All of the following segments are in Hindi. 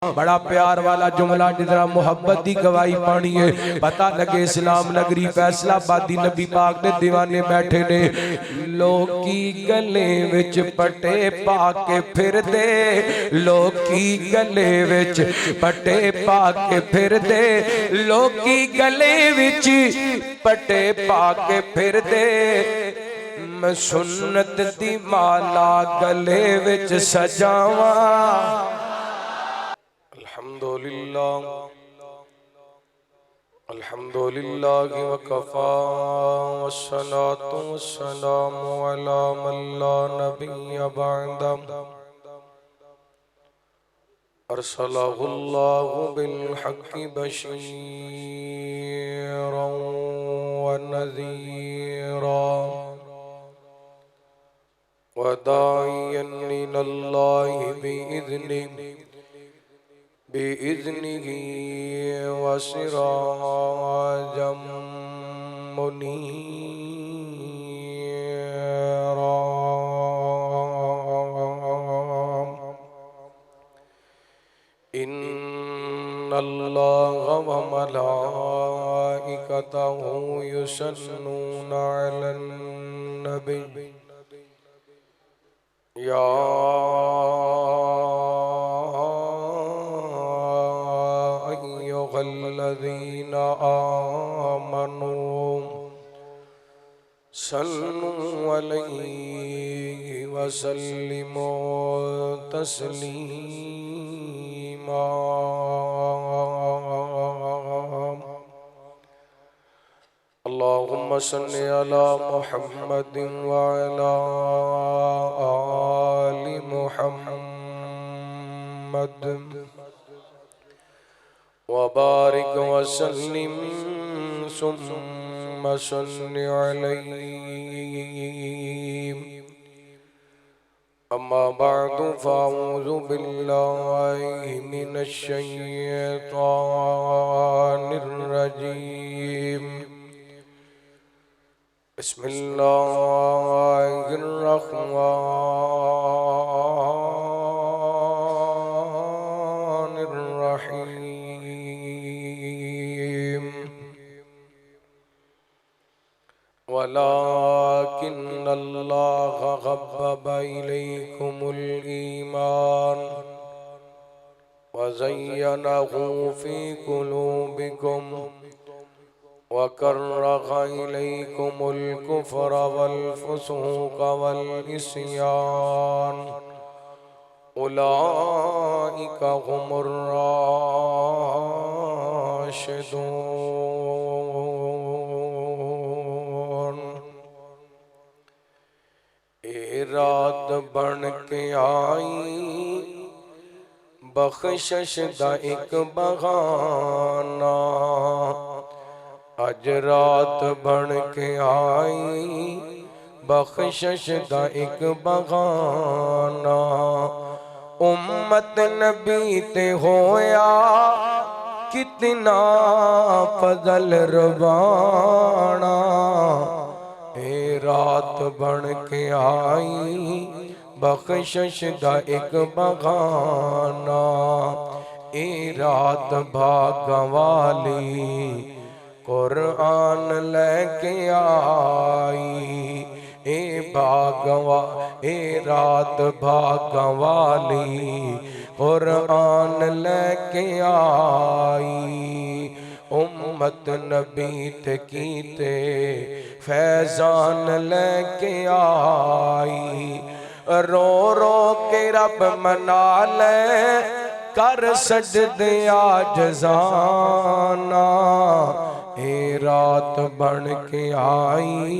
बड़ा प्यार वाला जुमला जितना मोहब्बत की गवाही पानी है। पता लगे इस्लाम नगरी फैसलाबादी नबी पाक ने दीवाने बैठे ने लोकी गले विच पट्टे पा के फिर दे, लोकी गले विच पट्टे पा के फिर दे, लोकी गले विच पट्टे पा के फिर दे। मैं सुन्नत दी माला गले विच सजावा। अल्हम्दुलिल्लाह अल्हम्दुलिल्लाह वकफा वस्सलातु वस्सलामु अला मन ला नबिय्य बअदा अरसलहुल्लाहु बिल हक़्क़ि बशीरन व नज़ीरा व दाइयन इलल्लाहि बिइज़्निही व सिराजम मुनीरा। इन्नल्लाहा व मलाइकतहु युसल्लूना अलन नबी या अय्युहल्लज़ीना आमनू सल्लू अलैहि व सल्लिमू तस्लीमा। अल्लाहुम्मा सल्लि अला मुहम्मदिन व अला आलि मुहम्मद व बारिक व सल्लिम सुम्मा सल्लि अलैहि। अम्मा बअदु फ़अऊज़ु बिल्लाहि मिनश शैतानिर रजीम। बिस्मिल्लाहिर रहमानिर रहीम। वलाकिन्नल्लाह हब्बब इलैकुमुल ईमान व ज़य्यनहु फ़ी क़ुलूबिकुम व कररह इलैकुमुल कुफ्र वल फ़ुसूक़ वल इस्यान उलाइका हुमुर राशिदून। ए रात बन के आई बख्शिश दा एक बहाना, अज रात बन के आई बख्शिश दा एक बहाना। उम्मत नबी ते होया कितना फजल रवाना। ए रात बन के आई बख्शिश दा एक बहाना। ए रात भागवाली कुरान लेके आई। ए भागवा ए रात भागवाली कुरान लेके आई। उम्मत नबी ते कीते फैजान लेके आई। रो रो के रब मना ले कर सजदे आजज़ाना। ए रात बन के आई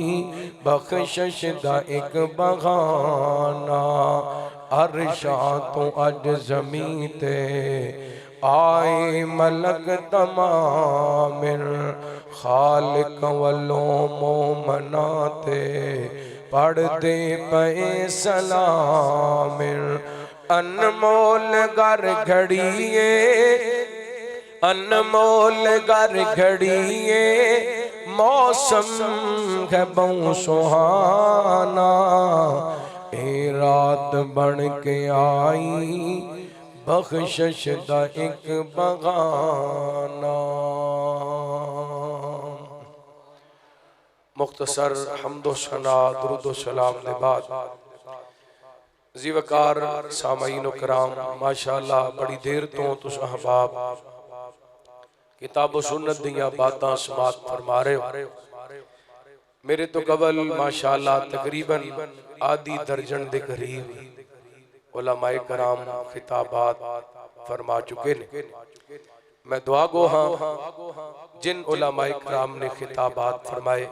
बख्शिश दा एक बहाना। अरशां तो अज ज़मीं ते आए मलक तमामिर खालिक वल्लों मोमना ते पढ़दे पे सलामिर। अनमोल घर घड़िए अनमोल घर घड़िए मौसम है बहु सुहाना। ए रात बन के आई बख्शिश दा एक बगाना। मुख्तसर हम्दो सना दुरूदो सलाम दे बाद ज़ीवकार सामईन कराम माशाअल्लाह बड़ी देर तो तुस अहबाब किताब सुन्नत दियां बातां समात फरमा रहे हो। मेरे तो कबल माशाअल्लाह तकरीबन आधी दर्जन के करीब उलमाए कराम खिताबात फरमा चुके ने। मैं दुआ गो हाँ जिन उलमाए कराम ने खिताबात फरमाए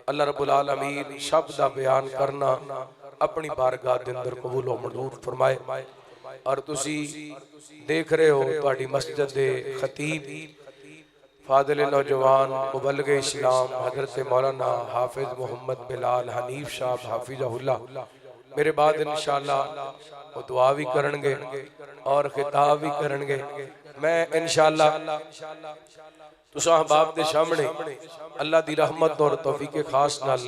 अल्लाह रब्बुल आलमीन शब्द दा बयान करना अपनी बारगाह दे अंदर कबूल व मंजूर फरमाए। और तुसी देख रहे हो तुहाडी मस्जिद दे खतीब फादिल नौजवान मुबल्लिग इस्लाम हजरत मौलाना हाफिज मोहम्मद बिलाल हनीफ साहब हाफिज़हुल्लाह मेरे बाद इंशाअल्लाह वो दुआ भी करनगे और खिताब भी करनगे। मैं इंशाअल्लाह तुसां अहबाब दे सामने अल्लाह दी रहमत और तौफीक खास नाल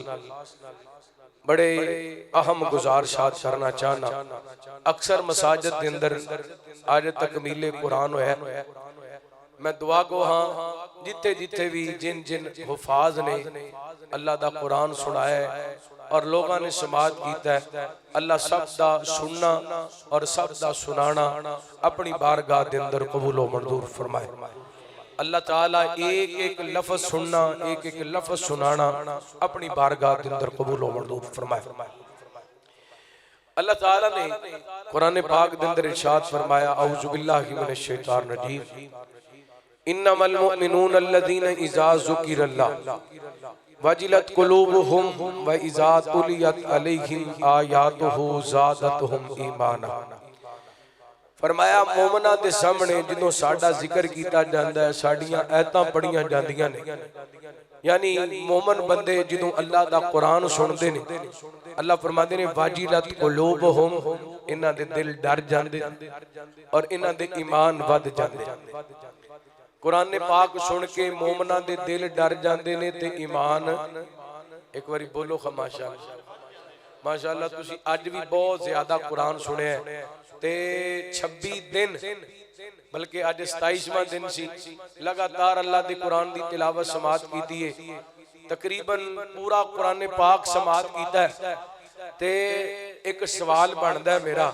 बड़े अहम गुजारिशात करना चाहना। अक्सर मसाजिद के अंदर आज तकमीले कुरान होया, मैं दुआ को हाँ जिथे जिथे भी जिन जिन हुफाज ने अल्लाह दा कुरान सुनाया है और लोगों ने समात कीता है, अल्लाह सब दा सुनना और सब दा सुनाना अपनी बारगाह दे अंदर कबूल व मंजूर फरमाए। अल्लाह ताला एक एक लफ्ज सुनना एक एक लफ्ज सुनाना अपनी बारगाह के अंदर कबूल व मंजूर फरमाए। अल्लाह ताला ने कुरान पाक के अंदर इरशाद फरमाया औज़ु बिल्लाहि मिनश शैतानिर रजीम इन्नमल मुमिनून अल्लज़ीना इज़ा ज़ुकिरल्लाह वजिलत कुलूबुहुम व इज़ा तुलियत अलैहिम आयातुहु ज़ादतहुम ईमाना। फरमाया मोमना दे सामने जिदों साडा जिक्र किया जाता है साडियां आयतां पढ़ियां जांदियां ने, यानी मोमन बंदे जिदों अल्लाह दा कुरान सुनते ने अल्लाह फरमाते ने वाजिलत कुलूबुहुम इन्हां दे दिल डर जांदे और इन्हां दे ईमान वध जांदे। कुरान पाक सुन के मोमना दे दिल डर जांदे ने ते ईमान एक बारी बोलो माशाअल्लाह माशाअल्लाह। तुसी अज भी बहुत ज्यादा कुरान सुनिया ते 26 दिन बल्कि अज 27वां दिन सी लगातार अल्लाह दे कुरान दी तिलावत समात कीती है। तकरीबन पूरा कुरान पाक समात कीता है ते एक सवाल बनदा है मेरा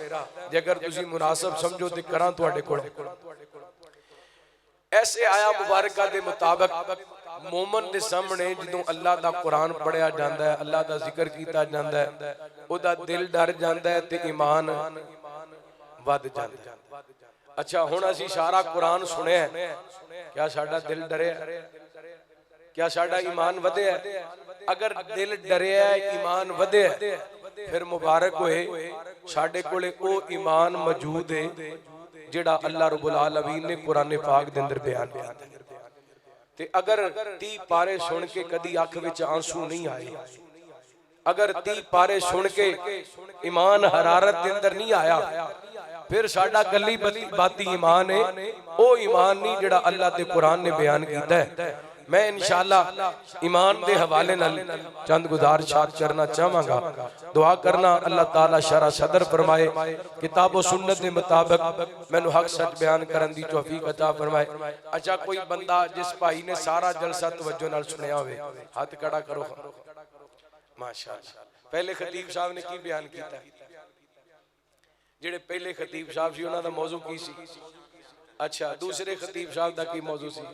जे अगर तुसी मुनासिब समझो ते करां तुहाडे कोल। ऐसे आया मुबारका दे मुताबिक मोमन दे सामने जदों अल्लाह दा कुरान पढ़िया जांदा है अल्लाह दा जिक्र कीता जांदा है ओदा दिल डर जांदा है ते ईमान वध जांदा है। अच्छा हुण असीं सारा कुरान सुनिया क्या साडा दिल डरिया क्या साडा ईमान वधिया? अगर दिल डरिया ईमान वधिया फिर मुबारक होए साडे कोले ओ ईमान मौजूद है जिहड़ा अल्लाह रब्बुल आलमीन ने कुरान पाक दे अंदर बयान किया। ते अगर 30 पारे सुन के कदी अख विच आंसू नहीं आए, अगर 30 पारे सुन के ईमान हरारत दे अंदर नहीं आया फिर साडा गली बाती ईमान है ओ ईमान नहीं जिहड़ा अल्लाह दे कुरान ने बयान कीता है। मैं इंशाअल्लाह ईमान दे हवाले नाल चंद गुजारिशात करना चाहांगा। दुआ करना अल्लाह ताला शरा सदर फरमाए, किताब व सुन्नत के मुताबिक मैनू हक सच बयान करन दी तौफीक अता फरमाए। अच्छा कोई बंदा जिस भाई ने सारा जलसा तवज्जो नाल सुनिया होवे हाथ खड़ा करो माशाअल्लाह। पहले खतीब साहब ने की बयान किया? जेड़े पहले खतीब साहब सी उन्हां दा मौजू की सी? अच्छा दूसरे खतीब साहब दा की मौजू सी?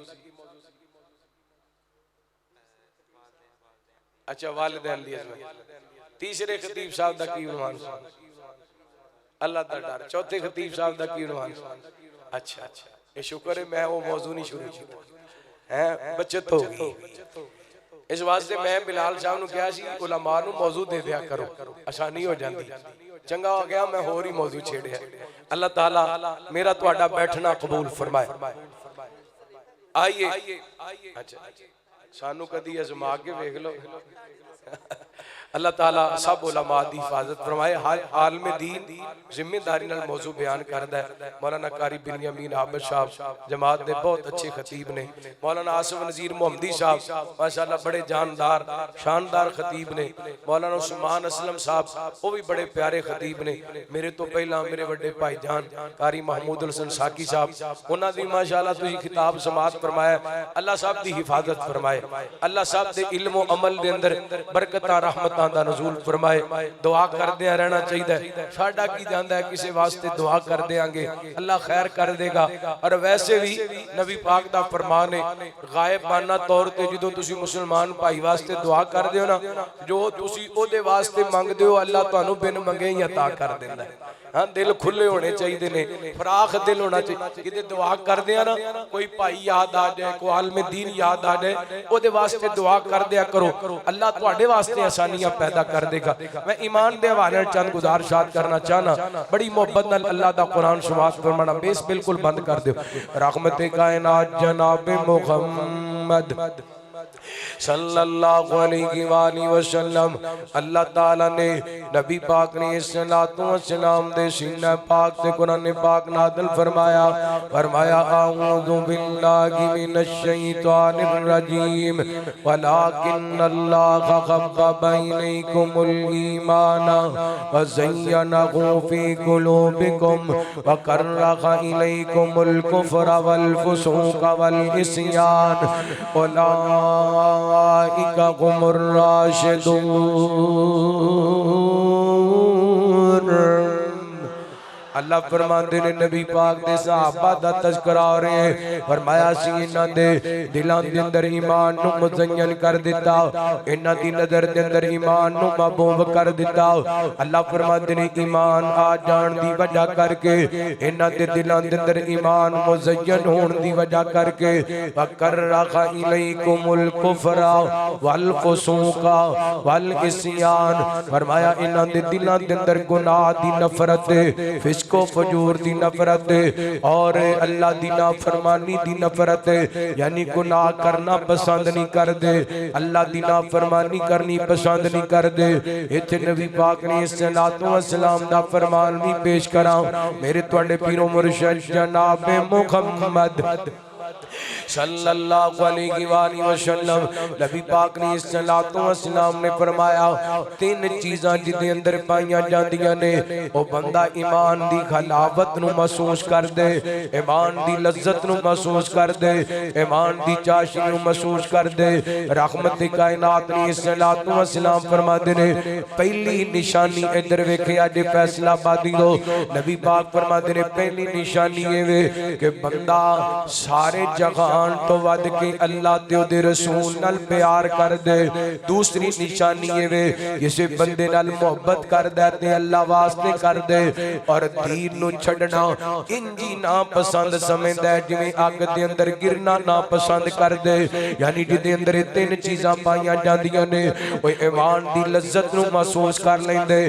अच्छा वालिदैन दी इज़्ज़त। तीसरे खतीब साहब दा की उन्वान सी? अल्लाह दा डर। चौथे खतीब साहब दा की उन्वान सी? अच्छा ये शुक्र है मैं वो मौजू नहीं शुरू किया है, बचत हो गई। इस वास्ते मैं बिलाल साहब नूं कहा सी उलमा नूं मौजू दे दिया करो आसानी हो जाती। चंगा हो गया मैं होर ही मौजू छेड़िया। अल्लाह ताला मेरा तुहाडा बैठना कबूल फरमाए। आइए अच्छा सानू कदी अजमा के वेख लो अल्लाह ताला सब उलमा दी हिफाजत फरमाए। हर आलम दीन जिम्मेदारी नाल मौजू बयान करदा है। मौलाना कारी बिन आबिद साहब जमात दे बहुत अच्छे खतीब ने। मौलाना आसिफ नज़ीर मोहम्मदी साहब माशाअल्लाह बड़े जानदार शानदार खतीब ने। मौलाना उस्मान असलम साहब वो भी बड़े प्यारे खतीब ने। मेरे तो पहला मेरे बड़े भाई जान कारी महमूद हसन साकी साहब उन्हां दी माशाअल्लाह तुसीं खिताब समात फरमाया। अल्लाह साहब दी हिफाजत फरमाए। अल्लाह साहब दे इल्म व अमल दे अंदर बरकतां रहमतां दा नज़ूल फरमाए। दुआ करदे रहना चाहिए। साडा की जांदा है किसी वास्ते दुआ कर देंगे अल्लाह खैर कर देगा। और वैसे भी नबी पाक दा फरमान है गायबाना तौर ते जदों तुसी मुसलमान भाई वास्ते दुआ करदे हो ना जो तुसी ओदे वास्ते मंगदे हो अल्लाह तुहानू बिन मंगे ही अता कर देंदा है। हाँ दिल खुले होने चाहिए ने फराख दिल होना चाहिए। कि दुआ करदे आ ना कोई भाई याद आ जाए कोई आलम दीन याद आ जाए ओदे वास्ते दुआ कर दिया करो अल्लाह तुहाडे वास्ते आसानियां पैदा कर देगा। मैं ईमान दे हवाले चंद गुजारिशात करना चाहना बड़ी मोहब्बत नाल अल्लाह दा कुरान शुरुआत फरमाना बेस बिल्कुल बंद कर दो। रहमत कायनात जनाब मुहम्मद सल्लल्लाहु अलैहि वसल्लम अल्लाह ताला ने नबी पाक ने सल्लल्लाहु अलैहि वसल्लम दे सीना पाक से कुरान पाक नाज़िल फरमाया आऊज़ु बिल्लाहि मिनश शैतानिर रजीम वलाकिन्नल्लाह खब्बा इलैकुमुल ईमान व ज़य्यनहु फी कुलूबिकुम व कररहा इलैकुमुल कुफ्र वल फुसूक वल इस्यान उलाइका हुमुर राशिदून। अल्लाह फरमाते ने नबी पाक दे सहाबा दा तज़किरा हो रहे हैं। फरमाया सी इन्हां दे दिलां दे अंदर ईमान नू मुज़य्यन कर दिता इन्हां दी नज़र दे अंदर ईमान नू महबूब कर दिता। अल्लाह फरमाते ने ईमान आ जान दी वजह करके इन्हां दे दिलां दे अंदर ईमान मुज़य्यन होण दी वजह करके वकर्रहा इलैकुमुल कुफ्रा वल फुसूका वल इस्यान। फरमाया इन्हां दे दिलां दे अंदर गुनाह दी नफरत को फजूर दी नफरत और अल्लाह दी नाफरमानी दी नफरत यानी गुनाह करना पसंद नहीं कर दे अल्लाह दी नाफरमानी करनी पसंद नहीं कर दे। इत्थे नबी पाक ने सल्लल्लाहु अलैहि वसल्लम दा फरमान भी पेश करा मेरे तुहाडे पीरो मुर्शिद जनाब मुहम्मद सल्लल्लाहु अलैहि वसल्लम नबी पाक ने सल्लल्लाहु अलैहि वसल्लम ने फरमाया तीन चीज़ां जिदे अंदर पाईयां जांदियां ने ओ बंदा ईमान दी खलावत नु महसूस कर दे ईमान दी लज्जत नु महसूस कर दे ईमान दी चाशी नु महसूस कर दे। रहमत कायनात ने सल्लल्लाहु अलैहि वसल्लम फरमाते ने पहली निशानी इधर वेखे अज फैसलाबादी लो नबी पाक फरमाते ने पहली निशानी ये वे कि बंदा सारे जहां तो वध के अल्लाह ते ओदे रसूल नाल प्यार कर दे। दूसरी निशानी ये वे किसी बंदे नाल मोहब्बत करदा ते अल्लाह वास्ते कर दे और दीन नु छड़ना इंजी ना पसंद समझदा जिवें अग दे अंदर गिरना ना पसंद कर दे। यानी जिदे अंदर तीन चीज़ां पाईयां जांदियां ने ओए ईमान दी लज्जत नु महसूस कर लैंदे।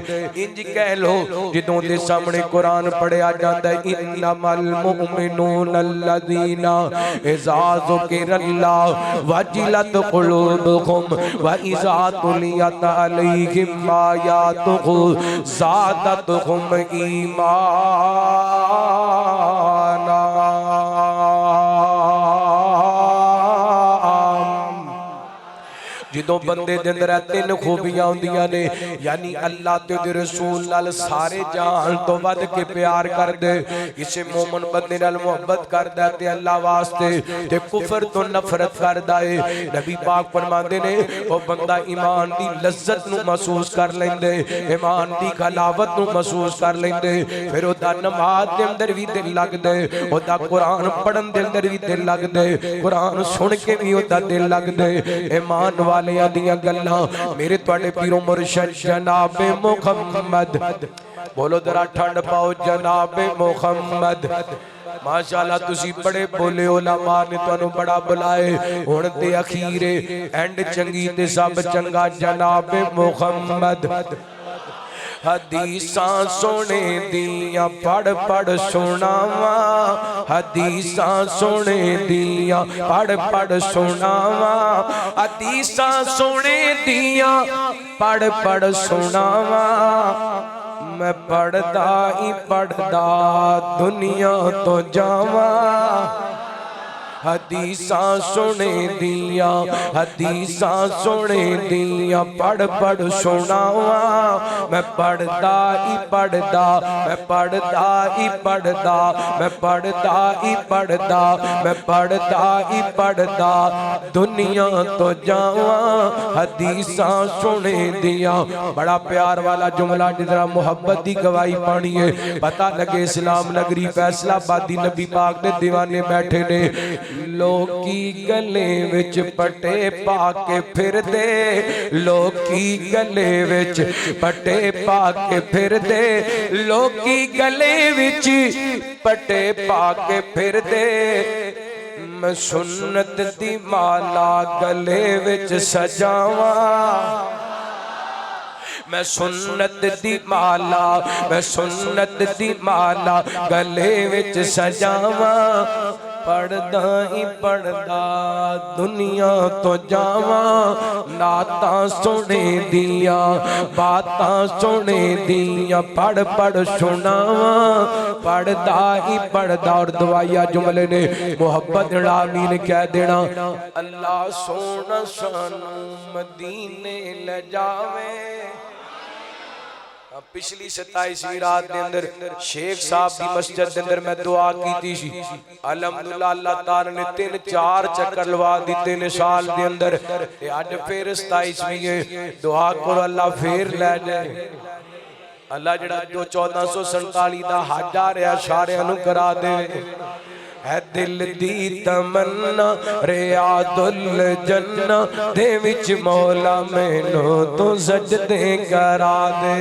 इंज कह लो जिदों दे सामने कुरान पढ़िया जांदा इन्नमल मुमिनून अल्लज़ीना वजिलत कुलूबुहुम व इज़ा तुलियत अलैहिम आयातुहु ज़ादतहुम ईमाना। जो बंदे दे अंदर तीन खूबियां होंदियां ने यानी अल्लाह ते उहदे रसूल नाल सारे जान तो वध के प्यार कर दे। किसी मोमन बंदे नाल मोहब्बत करदा ते अल्लाह वास्ते ते कुफर तो नफरत करदा है। नबी पाक फरमांदे ने ओ बंदा ईमान दी लज्जत नु महसूस कर लैंदे ईमान दी खलावत नु महसूस कर लैंदे फिर ओदा नमाज दे अंदर भी दिल लगदे ओदा कुरान पढ़न दे अंदर भी दिल लगदे कुरान सुन के भी ओदा दिल लगदे। ईमान वाले गल्लां मेरे तुहाडे पीरो मुर्शिद जनाब मुहम्मद बोलो जरा ठंड पाओ जनाब मुहम्मद। माशाअल्लाह तुसी बड़े बोले उलमा ने तुहानू बड़ा बुलाए हुण ते अखीरे एंड चंगी ते सब चंगा जनाब मुहम्मद। हदीसां सोने दियां पढ़ पढ़ सुनावा हदीसां सोने दियां पढ़ पढ़ सुनावा हदीसां सोने दियां पढ़ पढ़ सुनावा मैं पढ़दा ही पढ़दा दुनिया तो जावा हदीसां सुने दिया हदीसां सुने दिया पढ़ पढ़ सुनावा मैं पढ़दा ही पढ़दा मैं पढ़दा ही पढ़दा मैं पढ़दा ही पढ़दा मैं पढ़दा ही पढ़दा दुनिया तो जावा हदीसां सुने दिया। बड़ा प्यार वाला जुमला जिधर मुहब्बत की गवाही पानी है। पता लगे इस्लाम नगरी फैसलाबादी नबी पाक दे दीवाने बैठे ने लोकी गले विच पटे पाके फिर दे लोकी गले विच पटे पाके फिर दे लोकी गले विच पटे पाके फिर दे मैं सुन्नत दी माला गले विच सजावा मैं सुन्नत दी माला मैं सुन्नत दी माला गले विच सजावा पढ़दा ही पढ़दा दुनिया तो जावा नाता सुने दिया बातां सुने दिया पढ़ पढ़ सुनावा पढ़दा ही पढ़दा। और दवाइया जुमले ने मोहब्बत आमीन कह देना। अल्लाह सोना सानू मदीने ले जावे। पिछली 27वीं रात के अंदर शेख साहब की मस्जिद के अंदर मैं दुआ की सी। अलहमदुलिल्लाह अल्लाह ताला ने 3-4 चक्कर लवा दिते ने साल के अंदर। अज फिर 27वीं है दुआ करो अल्लाह फिर लै जाए। अल्लाह जड़ा जो 1447 का हज आ रहा सारियां नूं करा दे। है दिल दी तमन्ना रियादुल जन्ना दे विच मौला मैनू तू सजदे करा दे।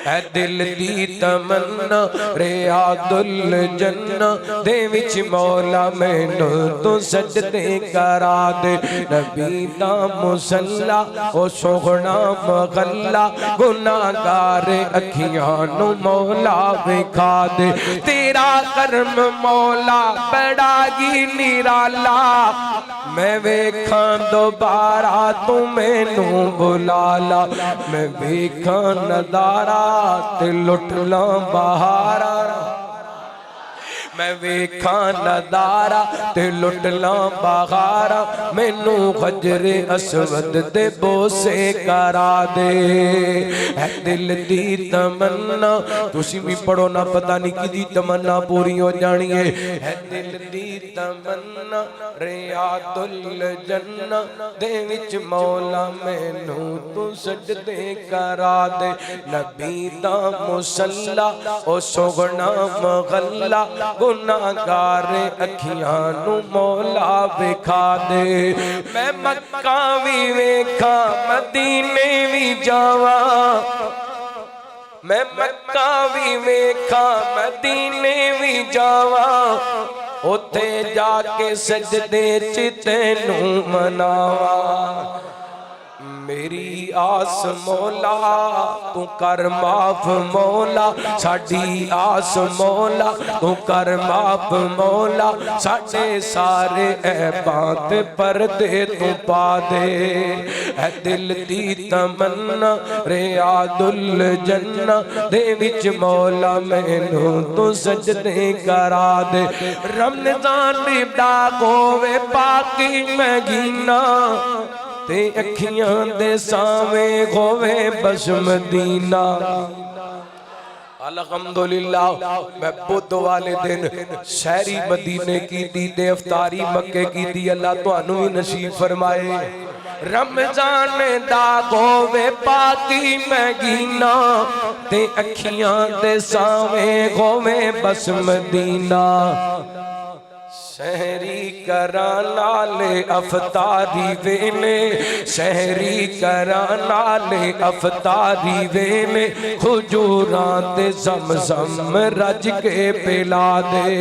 है दिल दी तमन्ना रियादुल जन्ना दे विच मौला मैनू तू सजदे करा दे। नबी दा मुसल्ला ओ सोहना मगल्ला गुनाहगार अखियां नू मौला विखा दे। तेरा करम मौला बड़ा ही निराला मैं वेखां दोबारा तू मैनू बुला ला। मैं वेखां नज़ारा ते लुट ला बहारा मैं वेखा नदारा ते लुट ला बहारा मैनू खजरे असवद दे बोसे करा दे। है दिल दी तमन्ना तुसी भी पढ़ो ना पता नहीं किदी तमन्ना पूरी हो जानी है। है दिल दी तमन्ना रियादुल जन्ना दे विच मौला मैनू तू सजदे करा दे। नबी दा मुसल्ला ओ सोगना मगल्ला गुनाहगार अखियां नू मौला विखा दे। मैं मक्का भी वेखा मदीने भी जावा मैं मक्का भी वेखा मदीने भी जावा उथे जाके सजदे च तैनू मनावा। मेरी आस मौला तू कर माफ मौला साडी आस मौला तू कर माफ मौला साडे सारे ऐबां ते पर्दे तू पा दे। है दिल दी तमन्ना रियादुल जन्ना दे विच मौला मैनू तू सजदे करा दे। रमज़ान दा होवे पाकी महीना ते अखियां दे सावे होवे बस मदीना। अल्हम्दुलिल्लाह मैं बुध वाले दिन शहरी मदीने की दी ते इफ्तारी मक्के की दी। अल्लाह तुहानू भी नसीब फरमाए। रमजान दा होवे पाकी महीना ते अखियां दे सावे होवे बस मदीना। शहरी करा नाले अफतारी वेले शहरी करा नाले अफतारी वेले हुजूरां ते ज़मज़म रज के पिला दे।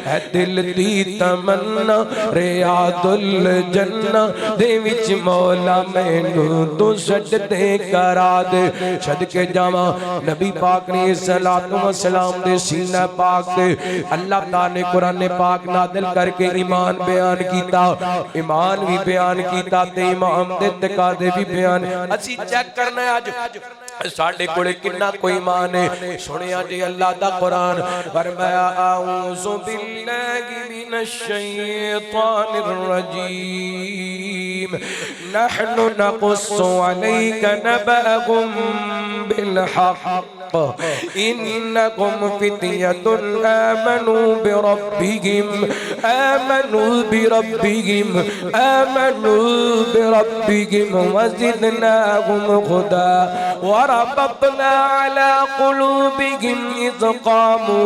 है दिल दी तमन्ना रियादुल जन्ना दे विच मौला मैनू तू सजदे करा दे। सदके जावा नबी पाक ने सलातो व सलाम दे सीना पाक दे अल्लाह ताला ने कुरान पाक नादिल करके ईमान बयान किया, ईमान भी बयान किया ते इमाम दे तकाज़े भी बयान। असी चेक करना अज साडे कोले किन्ना कोई ईमान है। सुनिया जी अल्लाह दा कुरान फरमाया आऊज़ु बिल्लाहि मिनश शैतानिर रजीम नहनु नक़ुस्सु अलैका नबअहुम बिल हक़्क़ इन्नकुम फित्यतुन आमनू बिरब्बिहिम वज़िदनाहुम हुदा वरबतना अला क़ुलूबिहिम इज़ क़ामू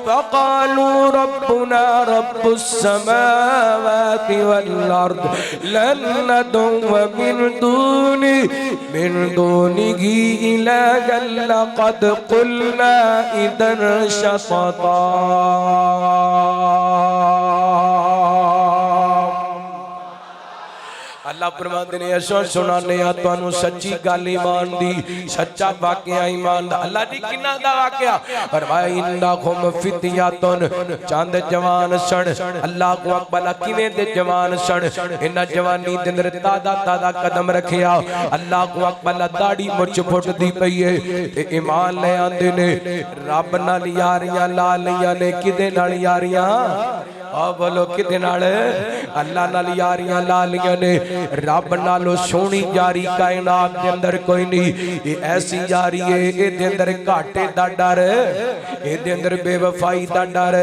फ़क़ालू रब्बुना रब्बुस समावाति वल अर्द लन नद'ुवा मिन दूनिही इलाहन लक़द क़ुलना इदन शतता। अल्लाह फरमाते ने असो सुनाने आ तुहानू सच्ची गल ईमान दी, सच्चा वाकया ईमान दा। अल्लाह जी किन्ना दा वाकया फरमाया इन्नकुम फित्यतुन चंद जवान सन। अल्लाह को अकबर किवें दे जवान सन। इन्हां जवानी दे अंदर तादा कदम रखिया। अल्लाह को अकबर दाढ़ी मुछ फुटदी पई है ते ईमान ले आंदे ने रब नाल यारियां ला लईयां ने। किदे नाल यारियां? आ बोलो किदे नाल? अल्लाह नाल यारियां ला लईयां ने। रब नालों सोहनी यारी कायनात दे अंदर कोई नहीं। ये ऐसी यारी है इहदे अंदर घाटे दा डर, इहदे अंदर बेवफाई दा डर,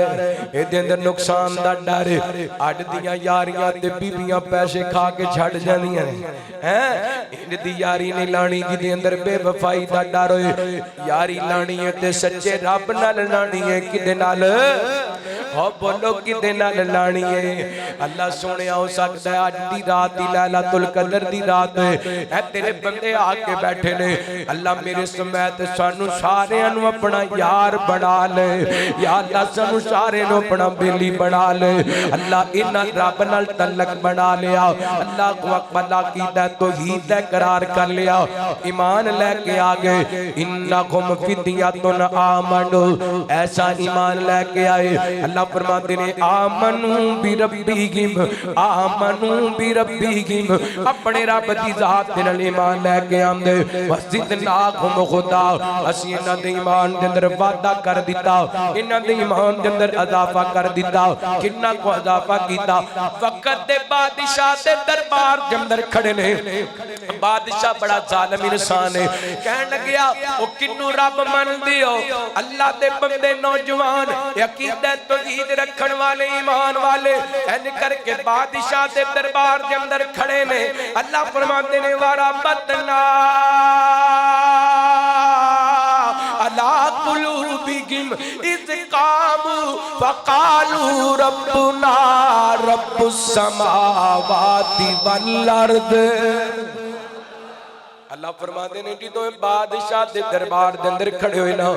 इहदे अंदर नुकसान दा डर। अज दियां यारियां ते बीबियां पैसे खा के छड़ जांदियां ने हैं। इहदी यारी नहीं लानी जिहदे अंदर बेवफाई दा डर होए। यारी लानी है ते सच्चे रब नाल लानी है। किदे नाल? हो बोलो किदे नाल लानी है? अल्लाह सोने हो सकता है अज दी रात दी लैलातुल कदर दी रात है तेरे बंदे आके बैठे ने। अल्लाह मेरे समेत सानू सारियां नू अपना यार बना ले। या अल्लाह सानू सारे नू अपना बेली बना ले। अल्लाह इन्हां रब नाल तलक बना लिया। अल्लाह को अकबर कीदा तौहीद दा करार कर लिया। ईमान लेके आ गए। इन्नकुम फित्यतुन आमनू ऐसा ईमान लेके आए। अल्लाह फरमाते ने आमनू बिरब्बिहिम अपने रब दी जात दे नाल ईमान लेके आंदे। वज़िदनाहुम हुदा असी इन्हां दे ईमान दे अंदर वादा कर दिता। इन्हां दे ईमान दे अंदर इजाफा कर दिता। किन्ना को इजाफा कीता? वक्त दे बादशाह दे दरबार दे अंदर खड़े ने। बादशाह बड़ा जालिम इंसान है। कहन लगया ओ किन्नू रब मनदे हो? अल्लाह दे बंदे नौजवान अकीदत तौहीद रखण वाले ईमान वाले एन करके बादशाह दे दरबार दे अंदर खड़े ने। अल्लाह फरमाते ने वारा बतना अला कुलूबिहिम इज़ कामू फ़क़ालू रब्बुना रब्बुस समावाति वल अर्द। अल्लाह फरमाते ने कि तो बादशाह दे दरबार दे अंदर खड़े होए ना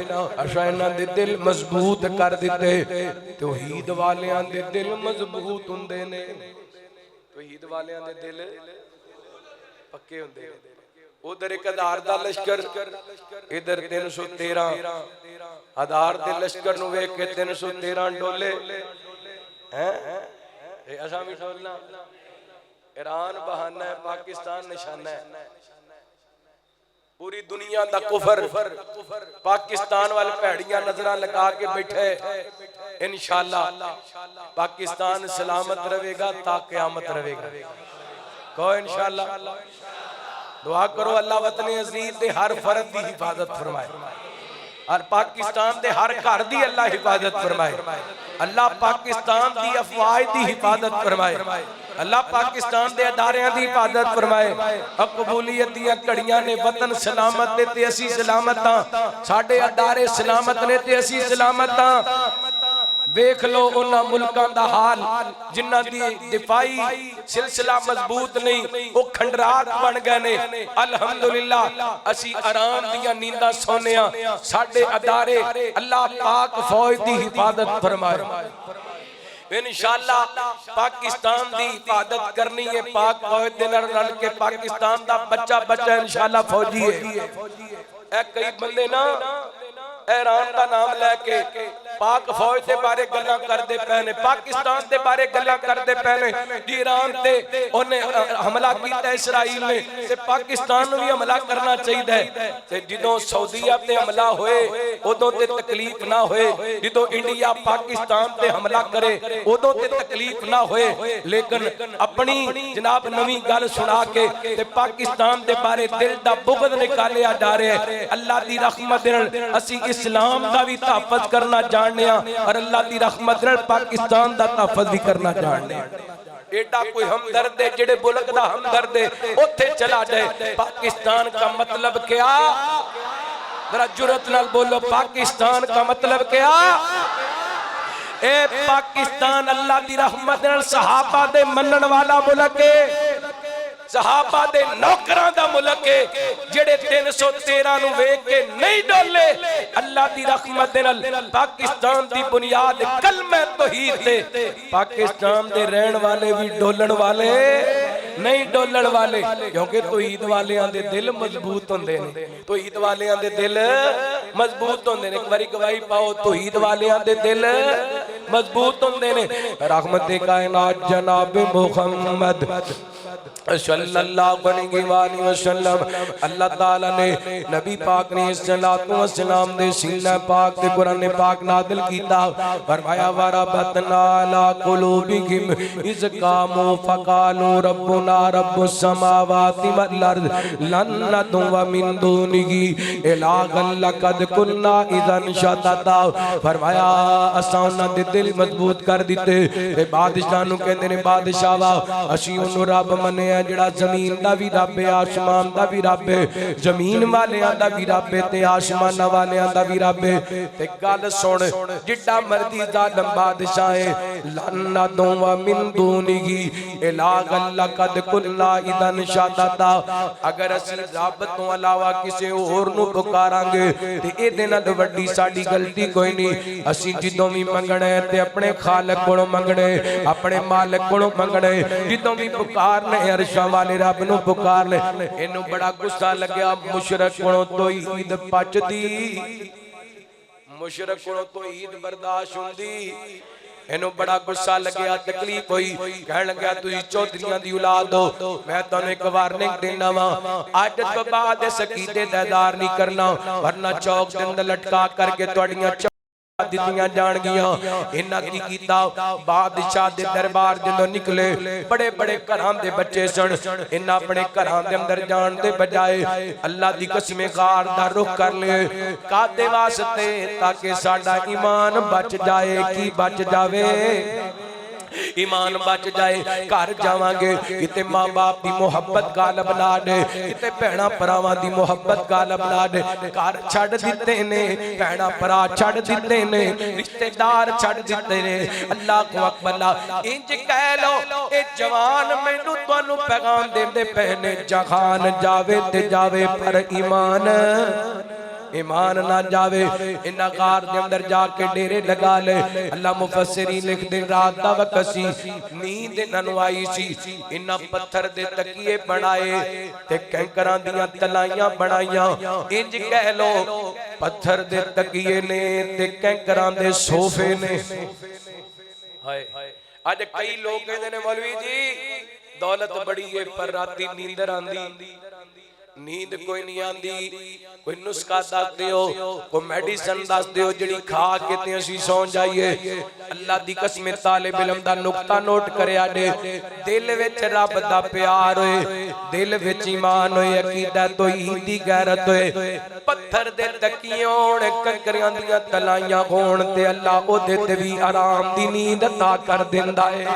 असा इन्हां दे दिल मजबूत कर दिते। तौहीद वालियां दे दिल मजबूत हुंदे ने। तौहीद वालियां दे दिल पक्के हुंदे ने। उधर 1000 दा लश्कर इधर 313 1000 दे लश्कर नु वेख के 313 डोले हैं। ए असा भी डोलना। ईरान बहाना है, पाकिस्तान निशाना है। पूरी दुनिया दा कुफर पाकिस्तान वाल भैड़ियां नजरां लगा के बैठे। इंशाअल्लाह पाकिस्तान सलामत रहेगा ता क़यामत रहेगा। कहो इंशाअल्लाह। दुआ करो अल्लाह वतन अजीज दे हर फर्द दी हिफाजत फरमाए और पाकिस्तान दे हर घर दी अल्लाह हिफाजत फरमाए। अल्लाह पाकिस्तान दी अफवाह दी हिफाजत फरमाए। अल्लाह पाकिस्तान दे अदारियां दी हिफाजत फरमाए। कबूलियत दी घड़ियां ने वतन सलामत ने ते असी सलामत हां। साडे अदारे सलामत ने ते असी सलामत हां। वेख लो उन्हां मुल्कां दा हाल जिन्हां दी दिफाई सिलसिला मजबूत नहीं वो खंडरात बन गए ने। अल्हम्दुलिल्लाह असी आराम दियां नींदां सोने आ। साडे अदारे अल्लाह पाक फौज दी हिफाजत फरमाए। इंशाअल्लाह पाकिस्तान दी हिफाजत करनी है। पाक फौज दे नाल रल के पाकिस्तान दा बच्चा इंशाअल्लाह फौजी है। ए कई बंदे ना ईरान का नाम लैके पाक फौज के बारे गल्लां करते पे ने, पाकिस्तान के बारे गल्लां करते पे ने। ईरान ते उन्हें हमला किया इसराइल ने, ते पाकिस्तान नूं भी हमला करना चाहिए। ते जदों सऊदीया ते हमला होए उदों ते तकलीफ ना होए, जदों इंडिया पाकिस्तान ते हमला करे उदों ते तकलीफ ना होए। लेकिन अपनी जनाब नवी गल सुना के ते पाकिस्तान के बारे दिल दा बुग़्ज़ निकालिया जा रहा है। अल्लाह दी रहमत नाल असी इस्लाम दा भी तहफ़्फ़ुज़ करना जानने और अल्लाह दी रहमत नाल पाकिस्तान दा तहफ़्फ़ुज़ भी करना जानने। एडा कोई हमदर्द है जेड़े मुल्क दा हमदर्द है उत्थे चला जाए। पाकिस्तान का मतलब क्या? जरा जुरत नाल बोलो, पाकिस्तान का मतलब क्या? ए पाकिस्तान अल्लाह दी रहमत नाल सहाबा दे मनन वाला मुल्क है, सहाबा दे नौकरां दा मुल्क है, जेड़े 313 नु वेख के नहीं डोले। अल्लाह दी रहमत नाल पाकिस्तान दी बुनियाद कलमे तौहीद ते पाकिस्तान दे रहन वाले भी डोलण वाले नहीं, डोलण वाले, क्योंकि तौहीद वालियां दे दिल मजबूत होंदे ने, तौहीद वालियां दे दिल मजबूत होंदे ने। एक बारी गवाही पाओ, तौहीद वालियां दे दिल मजबूत होंदे ने। रहमत कायनात जनाब मुहम्मद सल्लल्लाहु अलैहि वसल्लम, अल्लाह ताला ने नबी पाक ने सल्लल्लाहु वसल्लम दे सीना पाक ते कुरान पाक नाज़िल कीता। फरमाया वरबतना अला कुलूबिहिम इज़ कामू फकालू रब्बुना रब्बुस समावाति वल अर्द लन नदुअ मिन दूनिही इलाहन लक़द कुन्ना इज़न शतता। फरमाया असां उन्हां दे दिल मजबूत कर दिते ते बादशाह नूं कहंदे ने बादशाह वा असीं उन्हूं रब मन्ने जड़ा जमीन दा भी रब है, आसमान दा भी रब है, जमीन वालियां दा भी रब है ते आसमान वालियां दा भी रब है। ते गल सुन, जिड्डा मर्जी जालिम बादशाह है लन्ना दुआ मिन दूनिही इलाहन लक़द कुन्ना इज़न शतता। अगर असीं रब तो अलावा किसी होर नूं पुकारांगे ते इहदे नाल वड्डी साडी गलती कोई नहीं। असीं जिदों भी मंगना है ते अपने खालिक कोलों मंगना है, अपने मालिक कोलों मंगना है। जिदों भी पुकारने अर्शां वाले रब नूं पुकार ले। इनू बड़ा गुस्सा लग्या, मुशरक कोलों तौहीद पचदी, मुशरक कोलों तौहीद बर्दाश्त हुंदी। इनू बड़ा गुस्सा लग्या, तकलीफ हुई, कहण लग्या तुसीं चौधरियां दी औलाद हो, मैं तुहानूं एक वार्निंग देना वा, अज तो बाद इस अकीदे दा इज़हार नहीं करना, वरना चौक दे अंदर लटका करके तुहाडीआं दित्तियां जाणगियां। इन्हां की कीता, बादशाह दे दरबार जदों निकले, बड़े बड़े घरां दे बच्चे सन, इन्हां अपने घरां दे अंदर जाण दे बजाए अल्लाह दी कसम गार दा रुख कर ले। कादे वास्ते? ताकि साडा ईमान बच जाए। की बच जावे? ईमान बच जाए। घर जावांगे किते मां बाप की मोहब्बत गालब ना दे, किते भैणा भरावां दी मोहब्बत गालब ना दे। घर छड़ दिते ने, भैणा भरा छड़ दिते ने, रिश्तेदार छड़ दिते ने। अल्लाह को अकबर। इंज कह लो ए जवान मैनू तुहानू पैगाम देंदे पे ने, जहान जावे ते जावे पर ईमान ईमान ना जावे। इन्ना गार दे अंदर जाके डेरे लगा ले। अल्लाह मुफस्सिरी लिखदे रात दा वक्त सी, नींद इन्हां नूं आई सी, इन्हां पत्थर दे तकिए बनाए ते कैंकरां दियां तलाइयां बनाईयां। इंज कह लो पत्थर दे तकिए ने ते कैंकरां दे सोफे ने। हाय अज कई लोग कहंदे ने मौलवी जी दौलत बड़ी है पर राती नींदर आंदी, नींद कोई नहीं आंदी। कोई नुस्खा दस दियो, कोई मेडिसिन दस दियो जिहड़ी खा के ते असीं सौ जाइए। अल्लाह दी कसम तालिब इल्म दा नुक्ता नोट करिया जे, दिल विच रब दा प्यार होए, दिल विच ईमान होए, अकीदा तौहीद दी गैरत होए, पत्थर दे तकिए होण, कंकरियां दियां तलाइयां होण ते अल्लाह ओदे ते भी आराम दी नींद अता कर दिंदा है।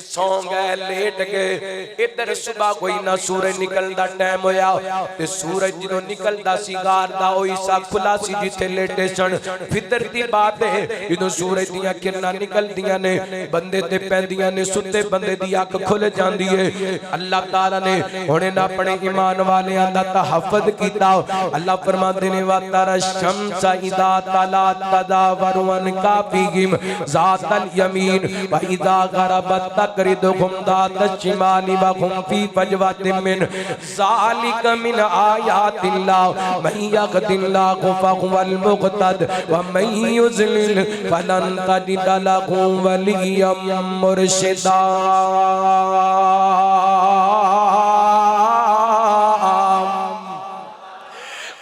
सौ गए लेट गए। इधर सुबह कोई ना सूरज निकलदा टाइम होया ते सूरज जदों निकलदा सी गार दा ओही सा खुला सी जिथे लेटे सन। फितरती बात है जदों सूरज दियां किरणां निकलदियां ने बंदे ते पैंदियां ने, सुते बंदे दी अख खुल जांदी है। अल्लाह ताला ने हुणे ना अपने ईमान वालियां दा तहफ्फुज़ कीता। अल्लाह फरमांदे ने वा तारा शम्स इदा तलात तदावरु अन काफिहिम ज़ातल यमीन व इदा गरबत तकरिदुहुम दात शिमाली व हुम फी फजवातिन मिन ज़ालिका मिन आयातिल्लाह मन यहदिल्लाहु फहुवल मुहतद व मन युज़लिल फलन तजिद लहु वलिय्यम मुर्शिदा।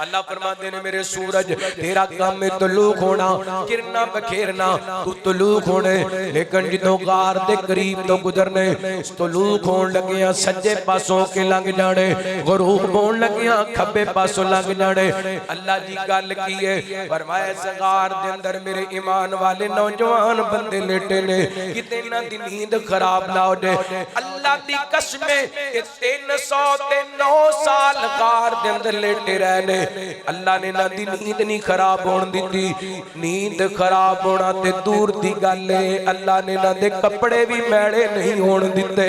अल्लाह फरमाते ने मेरे सूरज तेरा काम में तलूक होना, किरना बखेरना, तू तलूक होने, लेकिन जिदों गार दे करीब तो गुजरने तलूक होन लगिया सज्जे पासों के लंघ जाने, गरूब होन लगिया खब्बे पासों लंघ जाने। अल्लाह जी गल की है, फरमाया इस गार दे अंदर मेरे ईमान वाले नौजवान बंदे लेटे ने, किते ना दी नींद खराब ना हो जाए। अल्लाह दी कसम 309 साल गार दे अंदर लेटे रहने, अल्लाह ने ना दी नींद नहीं खराब होने दी। नींद खराब होना ते दूर दी गल है, अल्लाह ने ना दे कपड़े भी मैले नहीं होने दिते।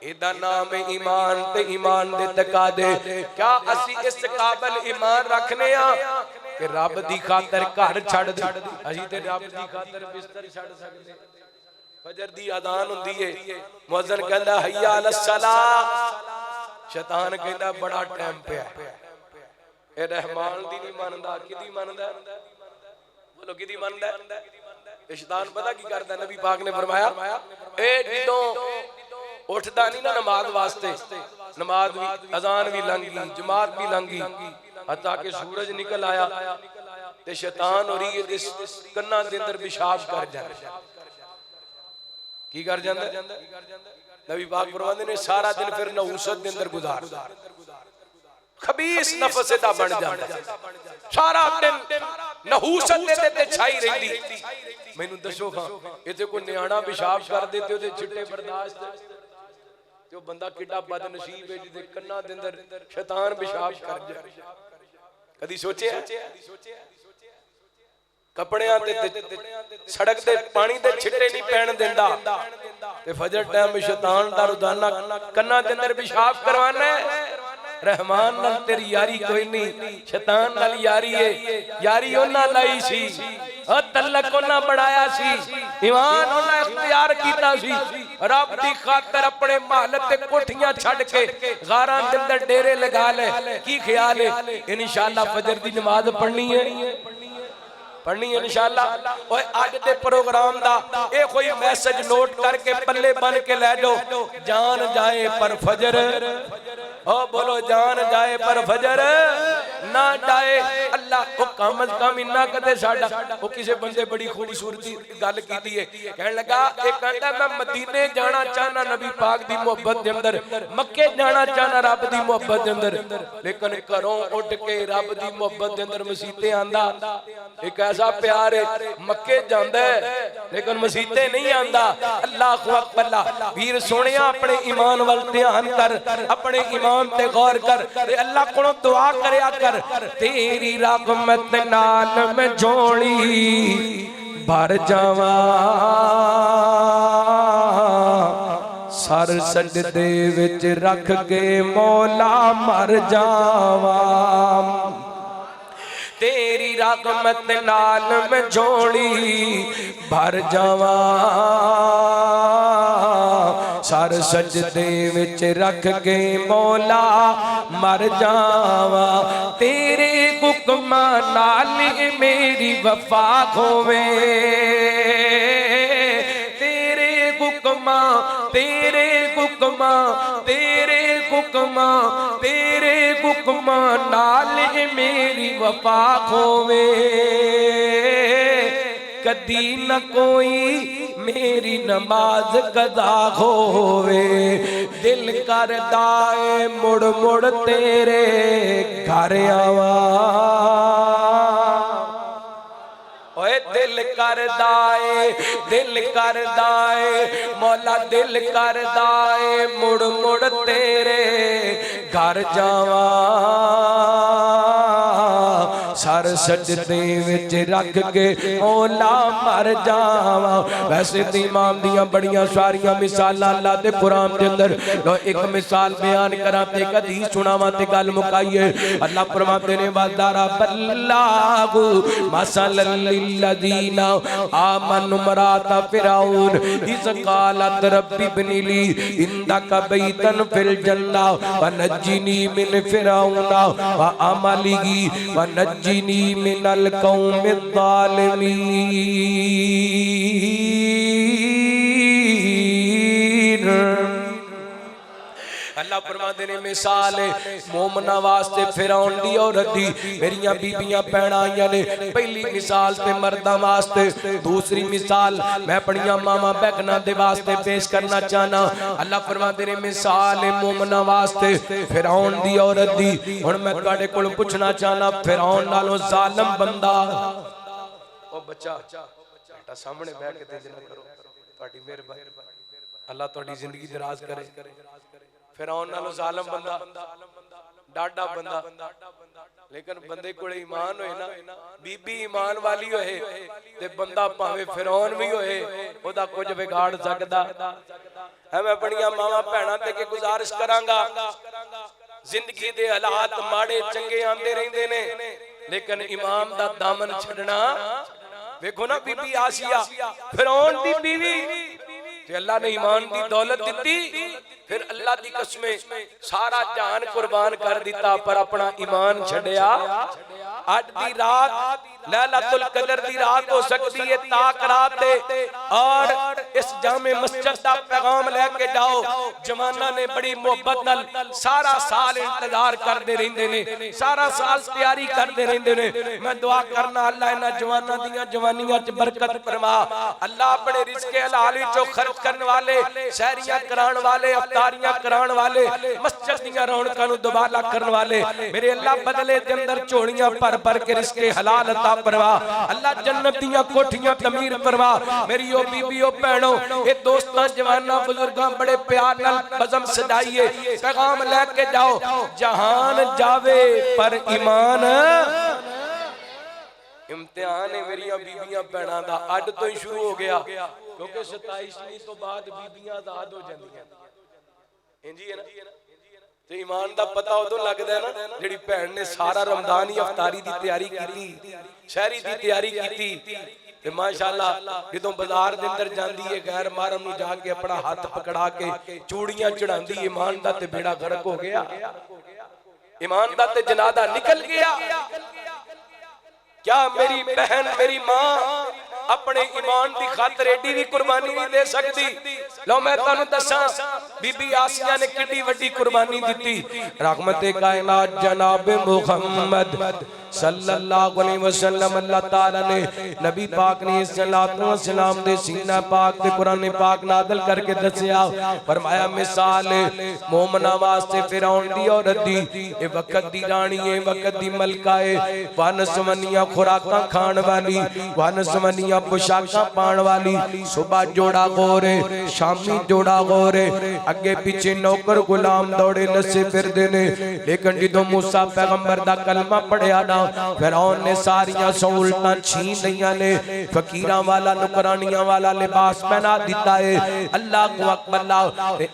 इदा नाम है ईमान ते ईमान दे तकादे। क्या असी इस काबिल ईमान रखने आ कि रब दी खातर घर छड़ दी? असी ते रब दी खातर बिस्तर छड़ सकदे। फजर दी अजान हुंदी है, मुअज्जिन कहंदा हय्या अलस सलाह, शैतान कहंदा बड़ा टाइम पिया। ए रहमान दी नहीं मानदा, किदी मानदा? बोलो किदी मानदा? ए शैतान पता की करदा? नबी पाक ने फरमाया ए जिदों उठदा नहीं ना नमाज वास्ते, नमाज भी अजान भी लंघी, जमात भी लंघी, हत्ता कि सूरज निकल आया ते शैतान और ये कन्ना दे अंदर पेशाब कर जांदा। की कर जांदा? नबी पाक फरमाते ने सारा दिन फिर नहूसत दे अंदर गुजार, खबीस नफ्स दा बन जांदा, सारा दिन नहूसत दे ते छाई रहिंदी। मैनू दसो खां इथे कोई न्याणा पेशाब कर दे ते ओदे छिट्टे बर्दाश्त ते ओ बंदा किड्डा बदनसीब है जिदे कन्ना दे अंदर शैतान पेशाब कर जाए। कदी सोचिया? कपड़ियां ते सड़क ते पानी दे छिट्टे नहीं पैण दिंदा ते फजर टाइम शैतान दा रोजाना कन्ना दे अंदर पेशाब करवाना है। रहमान नाल तेरी यारी कोई नहीं, शैतान नाल यारी है। यारी ओना लाई सी, ओ तलक ओना बनाया सी, ईमान ओना इख्तियार कीता सी। रब दी खातर अपने महल ते कोठियां छड़ के गारां दे अंदर डेरे लगा ले। की ख्याल है? इंशाअल्लाह फजर दी नमाज पढ़नी है, पढ़नी है इंशाअल्लाह। ओए आज दे प्रोग्राम दा ए कोई मैसेज नोट करके पल्ले बन के ले जाओ, जान जाए पर फजर, ओ बोलो जान जाए पर फजर ना जाए। अल्लाह को कम अज कम इन्ना कदे साडा। ओ किसे बंदे बड़ी खूबसूरती गल कीती है, कहन लगा ए कहंदा मैं मदीने जाना चाहना नबी पाक दी मोहब्बत दे अंदर, मक्के जाना चाहना रब दी मोहब्बत दे अंदर, लेकिन घरों उठ के रब दी मोहब्बत दे अंदर मसीते आंदा। एक ऐसा प्यार है मक्के जांदा है लेकिन मसीते नहीं आंदा। अल्लाह अकबर। वीर सोनिया अपने ईमान वाल ध्यान कर, अपने ईमान ते गौर कर, अल्लाह कोलों दुआ करया कर। तेरी रहमत नाल मैं झोली भर जावा, सर सजदे विच रख के मौला मर जावा। तेरी रहमत नाल मैं झोली भर जावा, सर सजदे विच रख के मौला मर जावा। तेरे हुक्मां नाल मेरी वफा होवे, तेरे हुक्मां तेरे हुक्मां तेरे हुक्मां तेरे हुक्मां नाल मेरी वफा होवे। कदी न कोई मेरी नमाज कदा होवे, दिल करदा है मुड़ मुड़ तेरे घर आवा। ओए दिल करदा है मौला दिल करदा है मुड़ मुड़ तेरे घर जावा। सर सजदे विच रख के मौला मर जावा। वैसे तो इमाम दियां बड़ियां सारियां मिसालां अल्लाह दे कुरान दे अंदर, लो एक मिसाल बयान करा ते हदीस सुनावा ते गल मुकाईए। अल्लाह फरमाते ने वदारा बल्लाहु मसलन लिल्लज़ीना आमनु मराता फिरौन इज़ क़ालत रब्बी इब्नि ली इंदका बैतन फिल जन्ना व नज्जिनी मिन फिरौना व अमलिही व नज्जिनी मिनल कौमिज़ ज़ालिमीन। अल्लाह फरमाते ने मिसाल मोमना वास्ते फिरौन दी औरत दी मेरियां बीबियां भैणां आईयां ने। पहली मिसाल ते मर्दां वास्ते, दूसरी मिसाल मैं अपनियां मावां बहनां दे वास्ते पेश करना चाहना। अल्लाह फरमाते ने मिसाल मोमना वास्ते फिरौन दी औरत दी। हुण मैं तुहाडे कोल पुछना चाहना, फिरौन नालों जालिम बंदा ओ बच्चा बेटा सामने बैठ के तेज ना करो, तुहाडी मेहरबानी, अल्लाह तुहाडी जिंदगी दराज करे। फिरौन नालों जालिम बंदा, डाडा बंदा, लेकिन बंदे कोले ईमान होए ना, बीबी ईमान वाली होए ते बंदा भावे फिरौन भी होए ओदा कुछ बिगाड़ सकदा है। मैं अपनियां मावां भैणां ते के गुजारिश करांगा, जिंदगी दे हालात माड़े चंगे आंदे रहिंदे ने, लेकिन इमाम दा दामन छड़ना। देखो ना बीबी आसिया फिरौन दी बीवी, अल्लाह ने ईमान दी दौलत दी, फिर अल्लाह दी कसमें सारा जान कुर्बान कर दिता पर अपना ईमान छड़िया। अज दी रात लैलतुल कदर दी रात हो सकती है, ताक रात है, और इस जामे मस्जिद दा पैगाम लेके जाओ। जवाना ने बड़ी मोहब्बत नाल सारा साल इंतजार करते रहंदे ने, सारा साल तैयारी करते रहंदे ने। मैं दुआ करना अल्लाह इन्हां जवानां दियां जवानियां च बरकत फरमा। अल्लाह अपने रिज़्क़े हलाल विचों खर्च करने वाले, सहरियां कराने वाले, अफ्तारियां कराने वाले, मस्जिद दियां रौनकां नूं दुबाला करने वाले मेरे अल्लाह बदले दे अंदर झोलियां भर भर के रिज़्क़े हलाल अता फरमा। अल्लाह जन्नत दियां कोठियां तमीर फरमा। मेरी ओ बीबी ओ भैणों, ए दोस्तां जवानां बुजुर्गां बड़े प्यार नाल बज़म सजाइए, पैगाम लेके जाओ। जहान जावे पर ईमान इम्तिहान है मेरिया बीबियां भैणां दा अज तो ही शुरू हो गया, क्योंकि 27वीं तो बाद बीबियां आजाद हो जांदियां। इंजी है ना, ते ईमान दा पता उदों लगदा है ना जेड़ी भैन ने सारा रमजान ही अफ्तारी दी तैयारी कीती, शहरी दी तैयारी कीती, ते माशाअल्लाह जदों बाजार दे अंदर जांदी है गैर महरम नूं जाके अपना हाथ पकड़ा के चूड़ियां चढ़ांदी। ईमान दा ते बेड़ा गर्क हो गया, ईमान दा ते जनादा निकल गया। क्या मेरी बहन मेरी मां अपने ईमान की खातर एडी भी कुर्बानी नहीं दे सकती? लो मैं तुहानू दसां, बीबी आसिया ने कितनी वड्डी कुर्बानी दी। रहमते कायनात जनाब मुहम्मद सल्लल्लाहु अलैहि वसल्लम अल्लाह ताला ने नबी पाक ने सल्लल्लाहु अलैहि वसल्लम दे सीना पाक ते कुरान पाक नाज़िल करके दसिया, फरमाया मिसाल मोमना वास्ते फिरौन दी औरत दी, ए वक्त दी रानी है, वक्त दी मलका है, वन सवनिया खुराकां खाण वाली, वन सवनिया पोशाकां पाण वाली। सुबह जोड़ा गोरे, शामी जोड़ा गोरे, अगे पीछे नौकर गुलाम दौड़े नसे फिरदे ने। लेकिन जदों मूसा पैगंबर दा कलमा पढ़िया ना, फिरौन ने सारियां सहूलतां छीन लईयां ने, फकीरां वाला नुकरानियां वाला लिबास पहना दिता है। अल्लाह को अकबर ला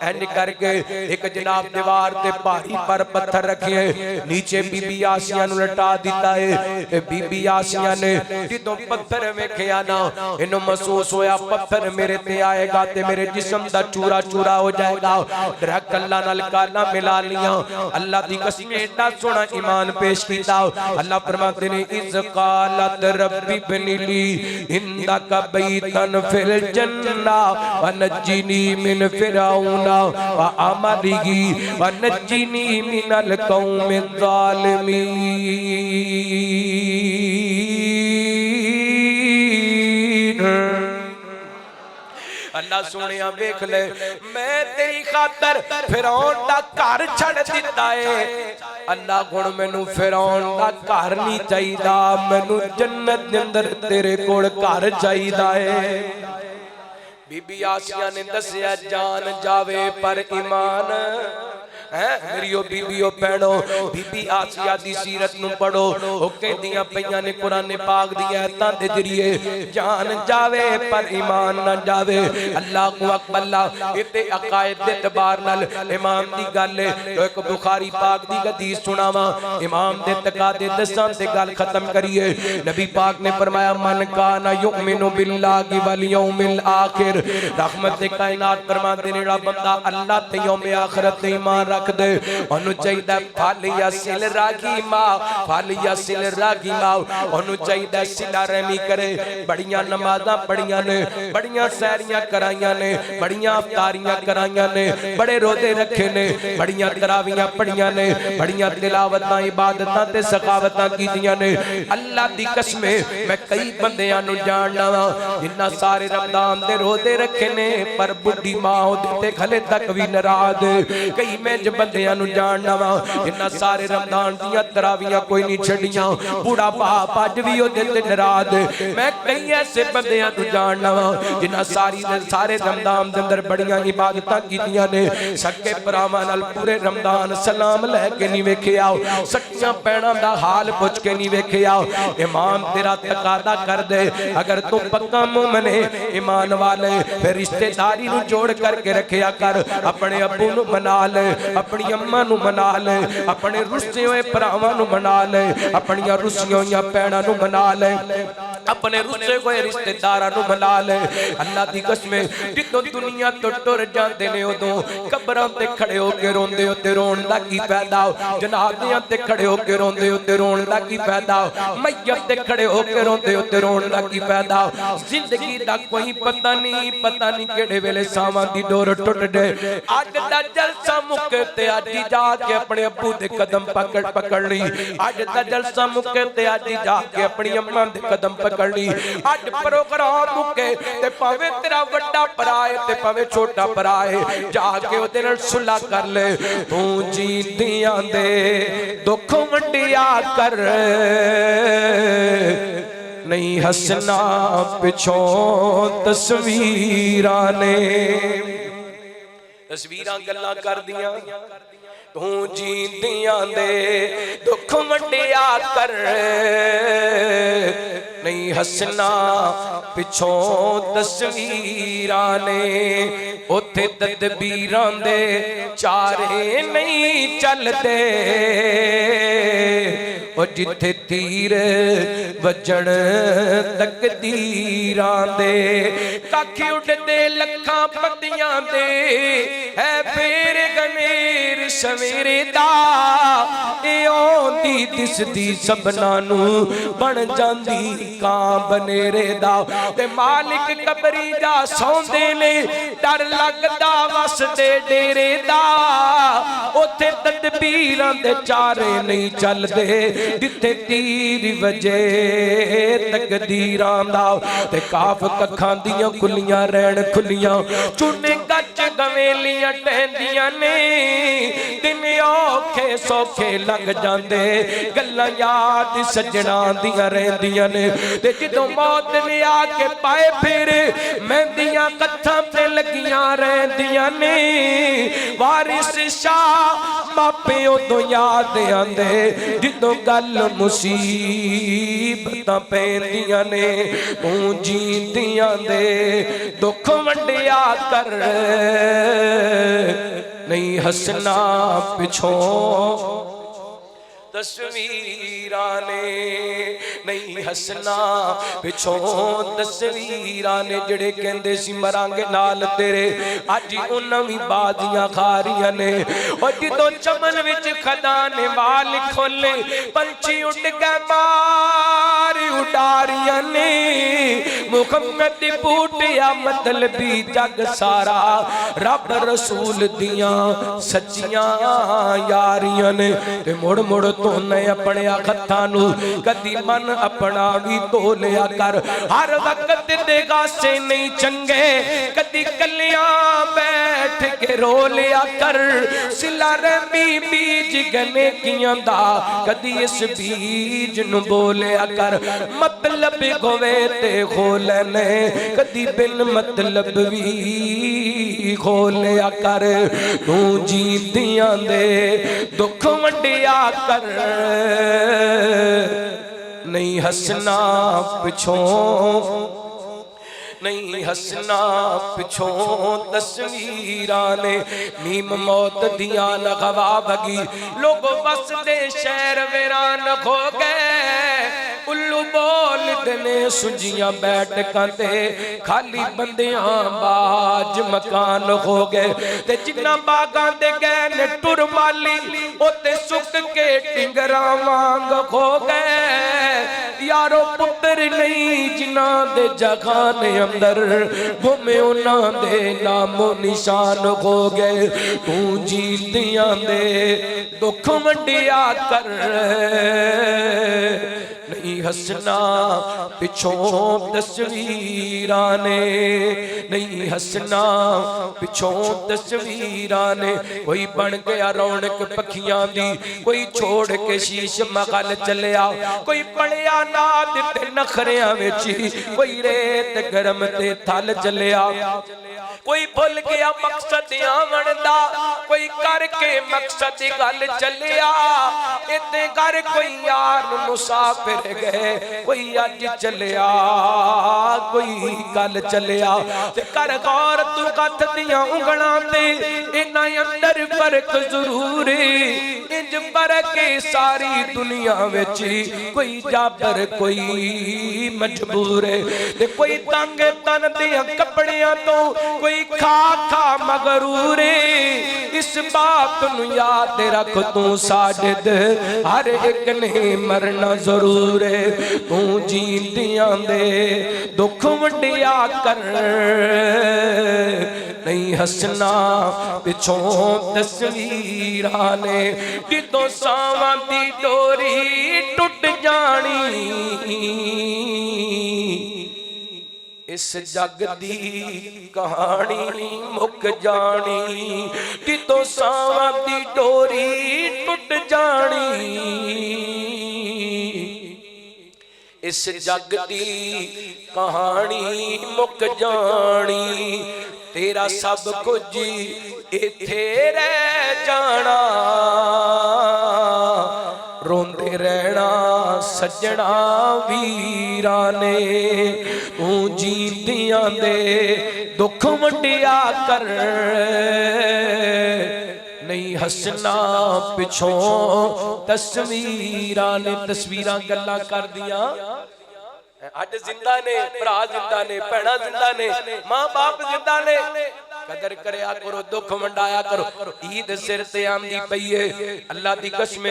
एंड करके एक जनाब दीवार ते भारी पर पत्थर रखे, नीचे बीबी आसिया नु लटा दिता है। बीबी आसिया ने जदों पत्थर वेखिया ना, इन्हों महसूस होया पत्थर मेरे ते आएगा ते मेरे जिस्म दा चूरा चूरा हो जाएगा। डरक अल्लाह नाल गालां मिला लिया। अल्लाह दी कसम एडा सोना ईमान पेश कीता। अल्लाह फरमाते ने इज़ क़ालत रब्बी इब्नि ली इंदका बैतन फिल जन्ना व नज्जिनी मिन फिरौना व अमलिही व नज्जिनी मिनल कौमिज़ ज़ालिमीन। अल्लाह सोनिया वेख ले, मैं तेरी खातर फिरौन दा घर छड़ दिता है। अल्लाह हुण मैनू फिरौन दा घर नहीं चाहिदा, मैनू जन्नत दे अंदर तेरे कोल घर चाहिदा है। बीबी आसिया ने दसिया जान जावे पर ईमान है मेरी ओ बीबीओ भैणो बीबी आसिया दी सीरत नूं पढ़ो ओ कहदियां पईयां ने कुरान पाक दी आयतां दे जरिए जान जावे पर ईमान ना जावे अल्लाह अकबर इते अकायद दे एतबार नाल इमाम दी गल है एक बुखारी पाक दी हदीस सुनावा इमाम दे तकादे दसां ते गल खत्म करिए नबी पाक ने फरमाया मन काना युमिनु बिल्लाहि वल यौमिल आखिर रहमत दे कायनात फरमाते ने जेड़ा बंदा अल्लाह ते यौम आखिरत ते ईमान रख दे ओनु चाहिदा फालिया सिल रागी मां फालिया सिल रागी मां ओनु चाहिदा सिला रहमी करे बड़ियां नमाज़ां पढ़ियां ने बड़ियां सहरियां कराइयां ने बड़ियां अफ्तारियां कराइयां ने बड़े रोजे रखे ने बड़ियां तरावियां पढ़ियां ने बड़ियां तिलावतां इबादतां ते सखावतां कीतियां ने अल्लाह दी कसम मैं कई बंदियां नु जानना वा जिन्ना सारे रमजान दे रोजे रखे ने पर बुढ़ी मां ओदे खले तक भी नाराज कई मैं बंदियां नु जानना वा जिन्ना सारे रमजान दियां तरावियां कोई नहीं छड़ियां बूढ़ा बाप अज भी ओदे ते नाराज मैं कई ऐसे बंदियां नु जानना वा जिन्ना सारे रमजान दे अंदर बड़ियां इबादतां कीतियां ने सके भरावां नाल पूरे रमजान सलाम लेके नहीं वेखिया सच्चियां पैणां दा हाल पुछ के नहीं वेखिया ईमान तेरा तकादा कर दे अगर तू पक्का मोमिन है ईमान वाले फिर रिश्तेदारी नु जोड़ करके रखिया कर अपने अब्बू नु मना ले अपनी अम्मा नु मना ले अपने रुस्से होए भरावां नु मना ले अपनी रुस्सियां होईयां भैणां नु मना ले अपने रुस्से होए रिश्तेदारां नु मना ले अल्लाह दी कसम जिद्दों दुनिया तो टुर जांदे ने उदों कब्रां ते खड़े होके रोंदे होते रोण दा की फायदा जनाज़ियां ते खड़े होके रोंदे होते रोण दा की फायदा मैयत ते खड़े होके रोंदे होते रोण दा की फायदा जिंदगी दा कोई पता नहीं केड़े वेले सावां दी डोर टुट दे अज दा जलसा मुके ते अज ही जाके अपने अब्बू दे कदम पकड़ ली अज दा जलसा मुके ते अज ही जाके अपनी अम्मा दे कदम पकड़ ली अज प्रोग्राम मुके ते भावे तेरा वड्डा भरा है ते भावे छोटा भरा है जाके ओदे नाल सुलह कर ले तू जींदियां दे दुख वंडिया कर नहीं हसना पिछों तस्वीरां ने तस्वीरां गल्लां कर दियां तू जींदियां दे दुख वंडिया कर नहीं हसना पिछों तस्वीरां ने उथे तदबीरां दे चारे नहीं चलते और जिथे तीर वजन तकदीरां दे कख उड़दे लखां पतियां दे है फेर गनेर सवेरे दा औंदी दिसदी सबना नू बन जांदी कां बनेरे दा ते मालिक कबरी जा सौंदे ने डर लगदा वसदे डेरे दा उथे तदबीरां दे चारे नहीं चलदे जिथे तीर वजे तकदीरां दा ते काफ कखां दियां खुलियां रैन खुलियां चुने गच गवेलियां टहंदियां ने दिन औखे सौखे लंघ जांदे गल्लां याद सजना दियां रहंदियां ने ते जदों मौत ने आके पाए फिर मेहंदियां कत्थां ते लगियां रहंदियां ने वारिस शाह मापे उदों याद आंदे जिदों गल मुसीबतां पैंदियां ने तू जींदियां दे दुख वंडिया कर नहीं हसना पिछों तस्वीरां ने नहीं हसना पिछों तस्वीरां ने जड़े कहंदे सी मरांगे नाल तेरे अज उन्हां भी बाजियां खा रहियां ने ओ जिदों चमन विच खदा ने वाल खोले पंछी उड़ के मार उडारियां ने मुहम्मद दी बूटिया मतलबी जग सारा रब रसूल दियां सच्चियां यारियां ने ते मुड़ मुड़ तोने अपने हत्थां नू कदी मन अपना भी धो लिया कर हर वक्त दे गासे नहीं चंगे कदी कलियां बैठ के रो लिया कर सिला रमी बीज गने कियां दा कदी इस बीज नू बोलिया कर मतलब होवे ते खोलने कदी बिन मतलब भी खोलिया कर, तू जीतियां दे दुख वंडिया कर। नहीं हसना पिछों, नहीं हसना पिछों तस्वीरां ने, नीम मौत दियां लगवा बगी, लोग बस दे शहर वीरान हो गए। उल्लू बोलदे ने सुजियां बैठकां ते, खाली बंदियां बाज मकान हो गए। ते जिन्ना बागां दे गए ने टुर माली, ओते सुक के टिंगरा वांग हो गए। यारो पुत्र नहीं जिन्हां दे जगाने अंदर, गुमे उन्हां दे नामो निशान हो गए। तू जीतियां दे दुख वंडिया कर, नहीं हसना पिछों तस्वीरां ने, नहीं हसना पिछों तस्वीरां ने। कोई बन गया रौनक पखियां दी, कोई छोड़ के शीश महल चलिया, कोई पड़िया नाद ते नखरियां विच, कोई रेत गरम ते थल चलिया। कोई भुल गया मकसद आवन दा, कोई करके मकसद गल चलिया। इते कर कोई यार मुसाफिर गए, कोई अज चलिया कोई कल चलिया। ते कर गौर तू कथ दियां उंगलां ते, इन्हां अंदर फर्क जरूर इंज फर्क सारी दुनिया विच। कोई जाबर कोई मजबूर ते कोई तंग तन दियां कपड़ियां तो, कोई खा खा मगरूर। इस बात नू याद रख तू साजिद, हर एक ने मरना जरूर है। तू जीतियां दे दुख वंडिया कर, नहीं हसना पिछों तस्वीरां ने। जिदों सावां दी डोरी टुट जानी, इस जग दी कहानी मुक जानी। कितों सावां दी डोरी टुट जानी, इस जग दी कहानी मुक जानी। तेरा सब कुछ इत्थे रह जाना, रोंदे रहना सजना वीरां ने। तू जीतियां दे दुख वंडिया कर, नहीं हसना पिछों तस्वीरां ने। तस्वीरां गल्लां कर दियां, अज जिंदा ने, भरा जिंदा ने, भैणा जिंदा ने, मां बाप जिंदा ने। कदर करया करो, दुख वंडाया करो। ईद सिर ते आंदी पई है, अल्लाह दी कसम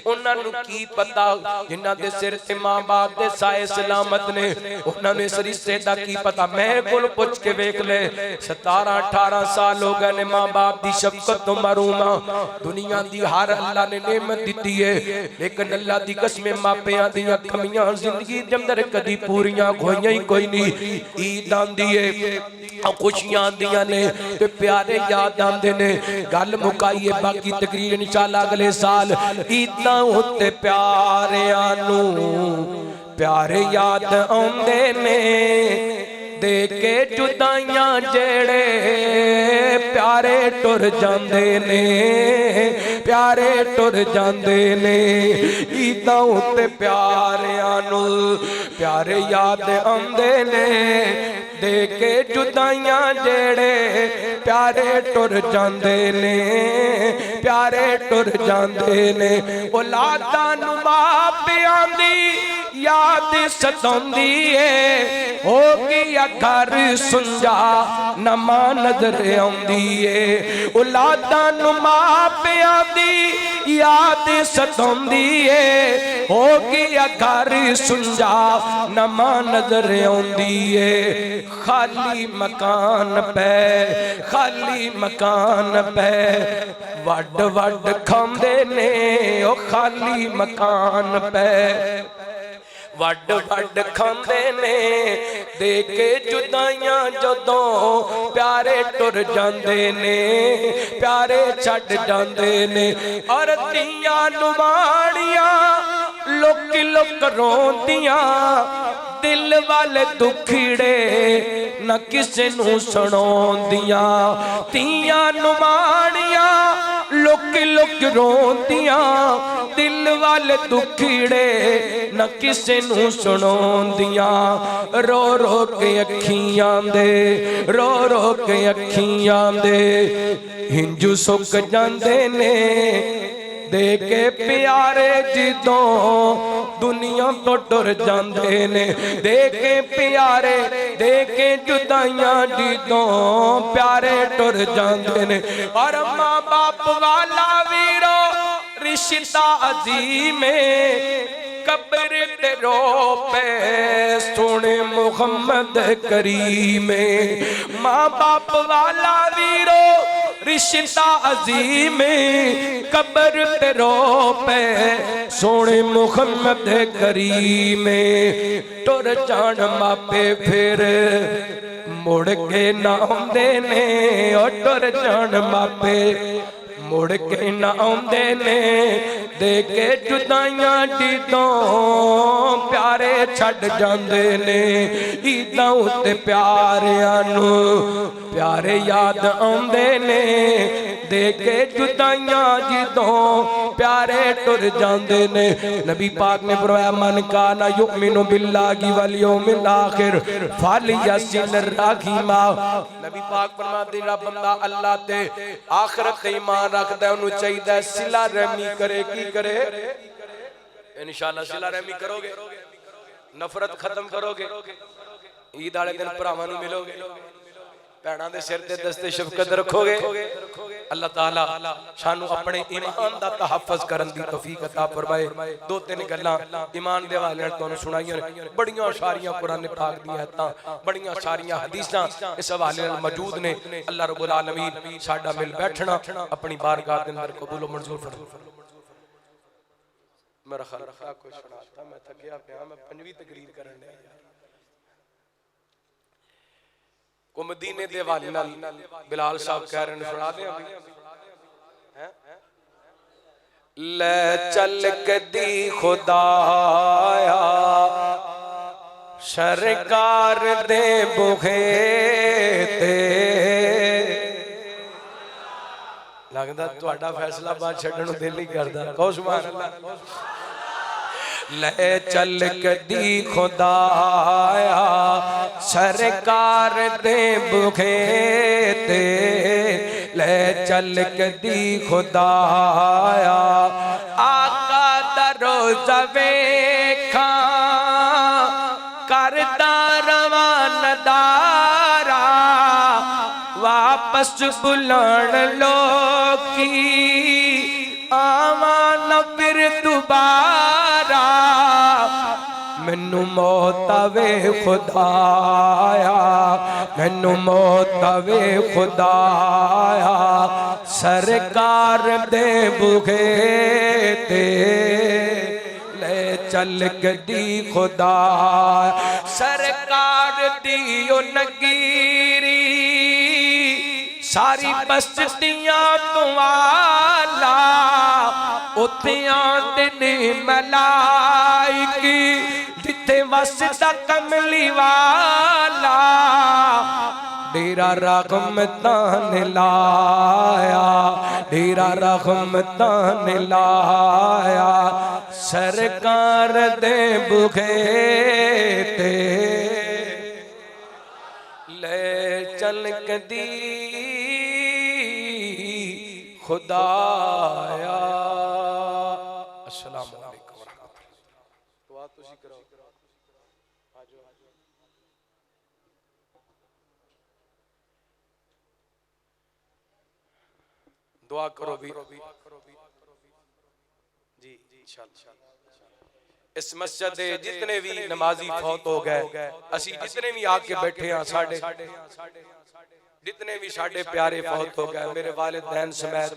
उन्हां नूं की पता जिन्हां दे सिर ते मां बाप दे साए सलामत ने, उन्हां नूं इस रिश्ते दा की पता। मैं कोल पुछ के वेख ले, 17-18 साल हो गए ने मां बाप दी शफकत तो महरूम। दुनिया दी हर अल्लाह ने नेमत दित्ती है, लेकिन अल्लाह दी कसम मापियां दियां कमियां जिंदगी दे अंदर कदी पूरियां होईयां ही कोई नहीं। ईद आंदी है, खुशियां आंदियां ने ते प्यारे याद आंदे ने। गल मुकाईए, बाकी तकरीर इंशाअल्लाह अगले साल। ईदां उत्ते प्यारियां नूं प्यारे याद आउंदे ने, दे के जुदाइयां जेड़े प्यारे टुर जांदे ने, प्यारे टुर जांदे ने। ईदां उत्ते प्यारियां नूं प्यारे याद आउंदे ने, दे के जुदाइयां जेड़े प्यारे टुर जांदे ने, प्यारे टुर जांदे ने। औलादां नूं मापियां दी याद सताउंदी है, हो गया घर सुंजा नमा नजर आउंदी है। औलादां नूं मापियां दी याद सताउंदी है, हो गया घर सुंजा नमा नजर आउंदी है। खाली मकान पे, खाली मकान पे वड वड खांदे ने, ओ खाली मकान पे वड वड खांदे ने। दे के जुदाइयां जदों प्यारे टुर जांदे ने, प्यारे छड़ जांदे ने। और तियां नुमाणियां लुक लुक रोंदियां, दिल वाले दुखड़े न किसे नू सुनाउंदियां तियां नुमानियां लुक लुक रोंदियां दिल वाले दुखड़े न किसे नू सुनाउंदियां रो रो के अखियां दे रो रो के अखियां दे हिंजू सुक जांदे ने दे के प्यारे जिदों दुनिया तो टुर जांदे ने दे के प्यारे दे के जुदाइयां जिदों प्यारे टुर जांदे ने और माँ बाप वाला वीरो रिश्ता अजीम कब्र ते रो पे सोने मुहम्मद करीम माँ बाप वाला वीरो रिश्ता अजीम कब्र ते रो पे सोने मुहम्मद करीम टुर जान मापे फिर मुड़ के ना आउंदे ने ओ टुर जान मापे मुड़ के ना आउंदे ने दे के जुदाइयां जिदों प्यारे छड़ जांदे ने ईदां उत्ते प्यारियां नू प्यारे याद आउंदे ने दे के जुदाइयां जिदों प्यारे टुर जांदे ने नबी पाक ने फरमाया मन काना युमिनु बिल्लाहि वल यौमिल आखिर फलयसिल रहीमा नबी पाक फरमाते जेड़ा बंदा अल्लाह ते आखिरत ते ईमान रखदा उन्हें चाहिए सिला रहमी करे की करे इंशाअल्लाह सिला रहमी करोगे नफरत खत्म करोगे ईद वाले दिन भरावां नूं मिलोगे भैणां दे सिर ते दस्ते शफकत रखोगे अल्लाह ताला सानू अपने ईमान दा तहफ्फुज़ करन दी तौफीक अता फरमाए दो तीन गल्लां ईमान दे हवाले नाल तुहानू सुणाईयां बड़ियां सारियां कुरान पाक दी आयतां बड़ियां सारियां हदीसां इस हवाले नाल मौजूद ने अल्लाह रब्बुल आलमीन साडा मिल बैठना अपनी बारगाह दे अंदर कबूल मंजूर फरमाए मेरा ख्याल कोई सुनाता मैं थकिया पिया मैं पंजवीं तकरीर करन दे को मदीने दे हवाले नाल बिलाल साहब कह रहे हैं सुना दें हैं ले चल कदी खुदाया सरकार दे बुखे ते लगदा तुहाडा फैसलाबाद छड्डण नूं दिल नहीं करदा कहो सुभान अल्लाह ले चल कदी खुदाया सरकार दे बुखे ते ले चल कदी खुदाया आका दा रोज़ा वेखा करदा रवानदारा वापस बुलाण लोकी आवा न फिर दोबारा मैनू मौत आवे खुदाया मैनू मौत आवे खुदाया सरकार दे बुखे ते ले चल कदी खुदा सरकार दी ओ नगीरी सारी बस्तियां तो आला उत्थे आंदे ने मलाइकी जिथे वसदा कमली वाला डेरा रहमतां ने लाया डेरा रहमतां ने लाया सरकार दे बुखे ते ले चल कदी खुदाया अस्सलाम वालेकुम व रहमतुल्लाह दुआ तुसी करो आजो दुआ करो भी जी इंशाअल्लाह इस मस्जिद दे जितने भी नमाजी फौत हो गए असी जितने भी आके बैठे हैं साडे जितने भी साडे प्यारे फौत हो गए मेरे वालिदैन समेत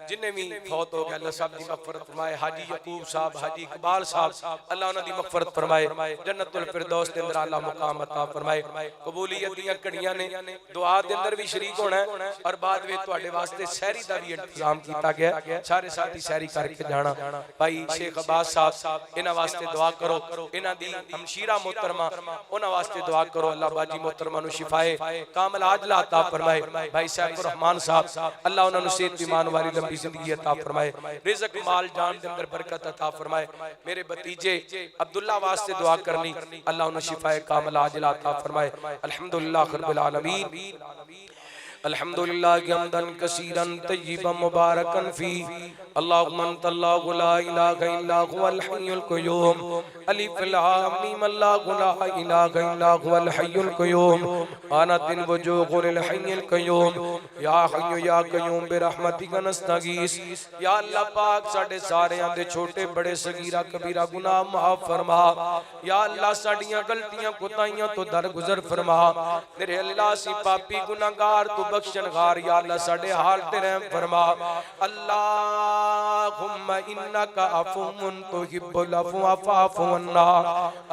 जिन्हें भी फौत हो गए अल्लाह सब दी मगफरत फरमाए। हाजी यकूब साहब, हाजी इकबाल साहब, अल्लाह उन्हां दी मगफरत फरमाए, जन्नतुल फिरदौस दे अंदर आला मुकाम अता फरमाए। कबूलियत दी घड़ियां ने, दुआ दे अंदर भी शरीक होना है और बाद में तुहाडे वास्ते सहरी दा भी इंतजाम किया गया। सारे साथी सहरी करके जाना। भाई शेख अब्बास साहब इन्हां वास्ते दुआ करो, इन्हां दी हमशीरा मोहतरमा उन्हां वास्ते दुआ करो। अल्लाह बाजी मोहतरमा नु शिफाए कामिल आजला अता फरमाए। भाई साहब रहमान साहब अल्लाह उन्हां नु सेहत ईमान वाली लंबी जिंदगी अता फरमाए, रिज़्क माल जान दे अंदर बरकत अता फरमाए। मेरे भतीजे अब्दुल्ला वास्ते दुआ करनी, अल्लाह उन्हें शिफाए कामिल आजला अता फरमाए। अल्हम्दुलिल्लाह रब्बिल आलमीन। अल्हम्दुलिल्लाह हम्दन कसीरन तय्यिबन मुबारकन फी। अल्लाहुम्मा अल्लाहु ला इलाहा इल्ला हुवल हय्युल क़य्यूम। अलिफ लाम मीम अल्लाहु ला इलाहा इल्ला हुवल हय्युल क़य्यूम। आनतिल वजूहु लिल हय्यिल क़य्यूम। या हय्यु या क़य्यूम बिरहमतिका नस्तगीस। या अल्लाह पाक साडे सारेयां दे छोटे बड़े सगीरा कबीरा गुनाह माफ फरमा। या अल्लाह साडियां गलतियां कोताहियां तो दरगुजर फरमा। तेरे अल्लाह सी पापी गुनाहगार तू बख्शनगार, या अल्लाह साडे हाल ते रहम फरमा। अल्लाहुम्मा इन्नका अफुव्वुन तुहिब्बुल अफ़्वा फ़अफ़ु अन्ना।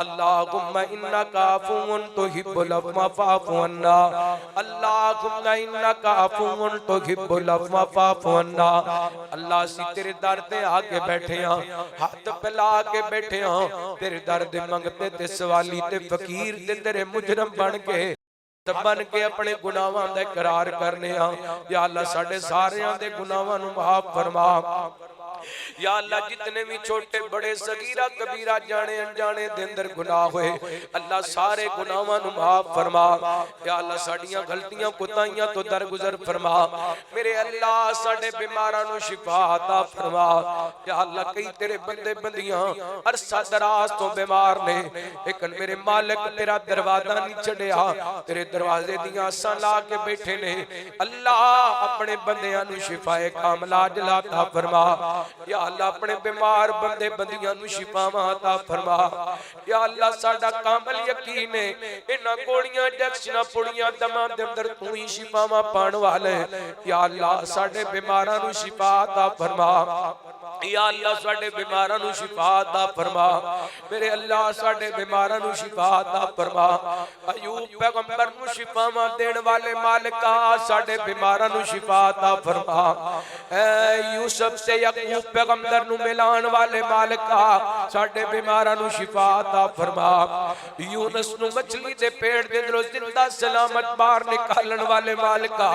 अल्लाहुम्मा इन्नका अफुव्वुन तुहिब्बुल अफ़्वा फ़अफ़ु अन्ना। अल्लाहुम्मा इन्नका अफुव्वुन तुहिब्बुल अफ़्वा फ़अफ़ु अन्ना। अल्लाह सी तेरे दर ते आके बैठे हां, हाथ फैला के बैठे हां, तेरे दर दे मंगते ते सवाली ते फकीर ते तेरे मुजरम बन के बन के अपने गुनाहां दा इकरार करने हां। या अल्लाह साडे सारेयां दे गुनाहां नू माफ फरमा। या अल्लाह जितने भी छोटे बड़े सगीरा कबीरा जाने अनजाने दे अंदर गुनाह होए अल्लाह सारे गुनाहां नू माफ फरमा। या अल्लाह साडियां गलतियां कोताहियां तो दरगुजर फरमा। मेरे अल्लाह साडे बीमारां नू शिफा अता फरमा। या अल्लाह कई तेरे बंदे बंदियां अरसा दराज तो बीमार ने, लेकिन मेरे मालिक तेरा दरवाजा नहीं छड़िया, तेरे दरवाजे दियां आसां ला के बैठे ने। अल्लाह अपने बंदियां नू शिफाए कामिल अता फरमा। या अल्लाह अपने बीमार बंदे बंदियां नू शिफावां अता फरमा। या अल्लाह साडा कामिल यकीन है इन्हां गोलियां इंजेक्शनां पुड़ियां दमां दे अंदर तू ही शिफावां पाण वाले। या अल्लाह साडे बीमारां नू शिफा अता फरमा। या अल्लाह साडे बीमारां नू शिफा अता फरमा। मेरे अल्लाह साडे बीमारां नू शिफा अता फरमा। अयूब पैगंबर नू शिफावां देण वाले मालिका साडे बीमारां नू शिफा अता फरमा। ऐ यूसुफ से याकूब पैगंबर नू मिलान वाले मालिका साडे बीमारां नू शिफा अता फरमा। यूनुस नू मछली दे पेट दे अंदरों जिंदा सलामत बाहर निकालन वाले मालिका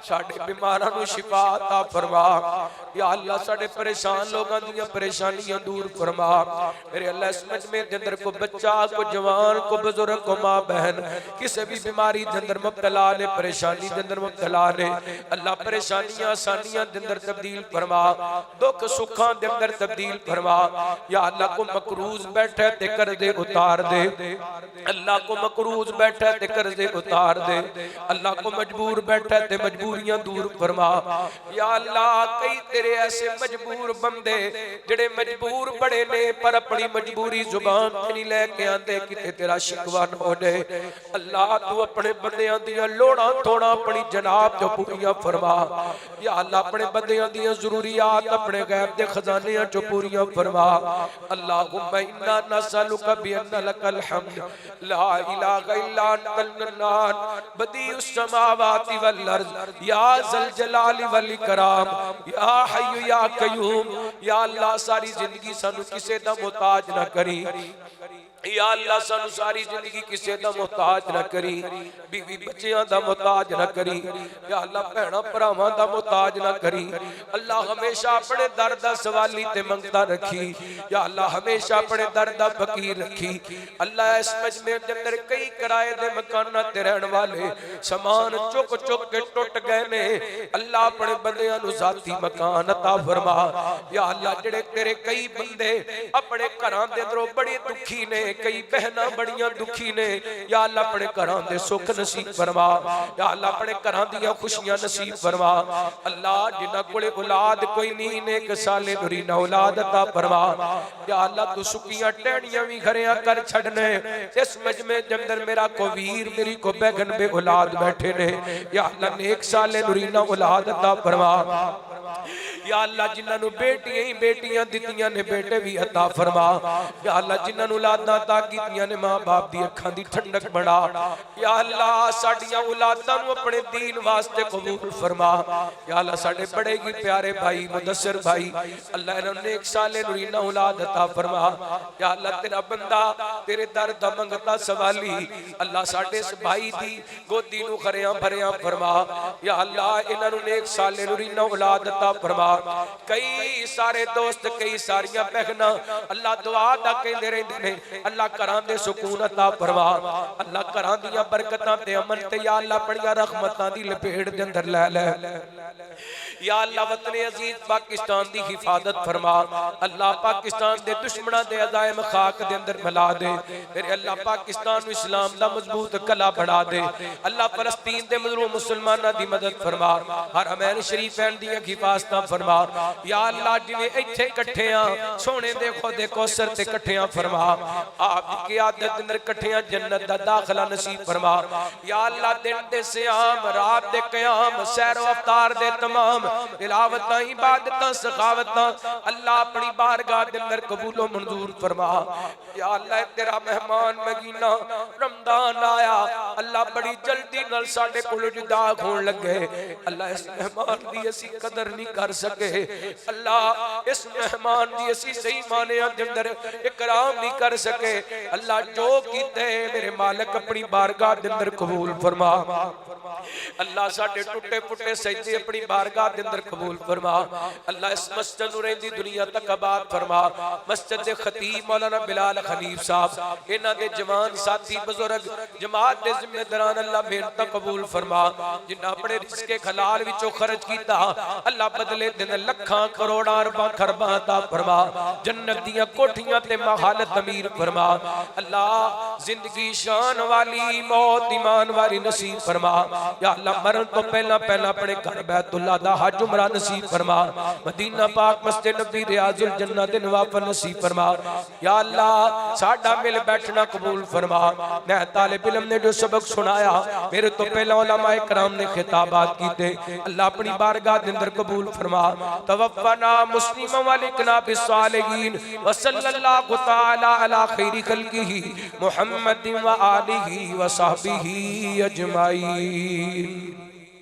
साडे बीमारां नू शिफा अता फरमा। या अल्लाह साडे परेशान लोगां दी परेशानियां दूर फरमा। मेरे अल्लाह इस मजमे दे अंदर को बच्चा को जवान को बुजुर्ग को मां बहन किसी भी बीमारी दे अंदर मुब्तला ने, परेशानी दे अंदर मुब्तला ने, अल्लाह परेशानियां आसानियां दे अंदर तब्दील फरमा, दुख सुखां दे अंदर तब्दील फरमा। या अल्लाह को मकरूज बैठा ते कर्जे उतार दे। अल्लाह को मकरूज बैठा ते कर्जे उतार दे। अल्लाह को मजबूर बैठा ते मजबूरियां दूर फरमा। या अल्लाह कई तेरे ऐसे मजबूर बंदे जेड़े मजबूर बड़े ने पर अपनी मजबूरी जुबान ते नहीं लेके आंदे किते तेरा शिकवा न हो जाए। अल्लाह तू अपने बंदियां दियां लोड़ां थोड़ा अपनी जनाब जो पूरियां फरमा। या अल्लाह अपने बंदियां दियां जरूरियात अपने गैब दे खजानियां जो पूरियां फरमा। अल्लाहुम्मा इन्ना नसअलुका बिअन्ना लकल हम्द ला इलाहा इल्ला अंतल मन्नान बदीउस समावाति वल अर्ज़ या ज़ल जलाली वल इकराम या हय्यु या कय्यूम। या अल्लाह सारी जिंदगी सानू किसे दा मुहताज ना करी। या अल्लाह सानू सारी जिंदगी किसे दा मुहताज ना करी, बीवी बच्चियां दा मुहताज ना करी। या अल्लाह भैणा भरावां दा मुहताज ना करी। अल्लाह हमेशा अपने दर दा सवाली ते मंगता रखी। या अल्लाह हमेशा अपने दर दा फकीर रखी। अल्लाह इस मजमे दे अंदर कई किराए दे मकानां ते रहण वाले समान चुक चुक के टुट गए ने। अल्लाह अपने बंदियां नू जाती मकान अता फरमा। या अल्लाह जेड़े तेरे कई बंदे अपने घरां दे अंदरों बड़े दुखी ने कई बहना बड़ियां दुखी ने, या अल्लाह अपने घरां दे सुख नसीब फरमा, या अल्लाह अपने घरां दियां खुशियां नसीब फरमा। अल्लाह जिन्हां कोले औलाद कोई नहीं ने, एक साले नूरीना औलाद अता फरमा। या अल्लाह तू सुकियां टहनियां भी घरियां कर छड़ने, इस मजमे के अंदर मेरा को वीर मेरी को बैगन बे औलाद बैठे ने, या अल्लाह नेक साले नूरीना औलाद अता फरमा। या अल्लाह जिन्हां बेटियां ही बेटियां दित्तियां ने, बेटे भी अता फरमा। या अल्लाह जिन्हां औलादां अता कीतियां ने, मां बाप दी अखां दी ठंडक बढ़ा। या अल्लाह साडियां औलादां नूं अपने दीन वास्ते कबूल फरमा। या अल्लाह साडे बड़े ही प्यारे भाई मुदस्सिर भाई, अल्लाह इन्हां नेक साले नूरीना औलाद अता फरमा। या अल्लाह तेरा बंदा तेरे दर दा मंगता सवाली, अल्लाह साडे इस भाई दी गोदी नूं खरियां भरियां फरमा। या अल्लाह इन्हां नूं नेक साले नूरीना औलाद अता फरमा। कई सारे दोस्त कई सारियां बहना अल्लाह दुआ दा कहंदे रहंदे ने, अल्लाह घरां दे सुकून अता फरमा, अल्लाह घरां दियां बरकतां ते अमन ते या अल्लाह अपनी रहमतां दी लपेट दे अंदर लै ले। या अल्लाह वतन अजीज पाकिस्तान दी हिफाजत फरमा, अल्लाह पाकिस्तान दे दुश्मनां दे अजाइम खाक दे अंदर मिला दे। मेरे अल्लाह पाकिस्तान नूं इस्लाम दा मजबूत कला बढ़ा दे। अल्लाह फलस्तीन दे मजलूम मुसलमानां दी मदद फरमा, हरमैन शरीफैन दी हिफाजत फरमा। या अल्लाह जिवें इत्थे इकट्ठे आ सोने दे खुदे कौसर ते इकट्ठियां फरमा, आप की आदत अंदर इकट्ठियां जन्नत दा दाखला नसीब फरमा। या अल्लाह दिन दे सियाम रात दे क़याम सैर अफ्तार दे तमाम तिलावतां इबादतां सखावतां अल्लाह अपनी बारगाह दे अंदर कबूल मंजूर फरमा। या अल्लाह तेरा मेहमान महीना रमजान आया, अल्लाह बड़ी जल्दी नाल साडे कोल जुदा होण लगे। अल्लाह इस मेहमान दी असीं कदर नहीं कर सके, अल्लाह इस मेहमान दी असीं सही मानिया दे अंदर इकराम नहीं कर सके। अल्लाह जो कीते मेरे मालिक अपनी बारगाह दे अंदर कबूल फरमा। अल्लाह साडे टुटे फुटे सजदे अपनी बारगाह दे अंदर कबूल फरमा। अल्लाह इस मस्जिद नूं रहिंदी दुनिया तक आबाद फरमा। मस्जिद दे खतीब मौलाना बिलाल खलीफ साहब, इन्हां दे जवान साथी बुजुर्ग जमात दे जिम्मेदारान अल्लाह मेहनत कबूल फरमा। जिन्हां अपने रिज़्क़े हलाल विचों खर्च कीता अल्लाह बदले दिन लखां करोड़ां अरबां खरबां अता फरमा। जन्नत दियां कोठियां ते महल तमीर फरमा। अल्लाह जिंदगी शान वाली मौत ईमान वाली नसीब फरमा। या अल्लाह मरण तो पहला पहला अपने घर बैतुल्लाह दा हज उमरा नसीब फरमा। मदीना पाक मस्जिद नबी रियाजुल जन्नत दे नवाफिल नसीब फरमा। या अल्लाह साडा मिल बैठना कबूल फरमा। मैं तालिब इल्म ने जो सबक सुनाया मेरे तो पहला उलमा इकराम ने खिताबात कीते, अल्लाह अपनी बारगाह दे अंदर कबूल फरमा। तवफ़्फ़ना मुस्लिमन व अलहिक़ना बिस्सालिहीन व सल्लल्लाहु तआला अला खैरि खल्क़िही मुहम्मदिन व आलिही व सहबिही अजमाईन।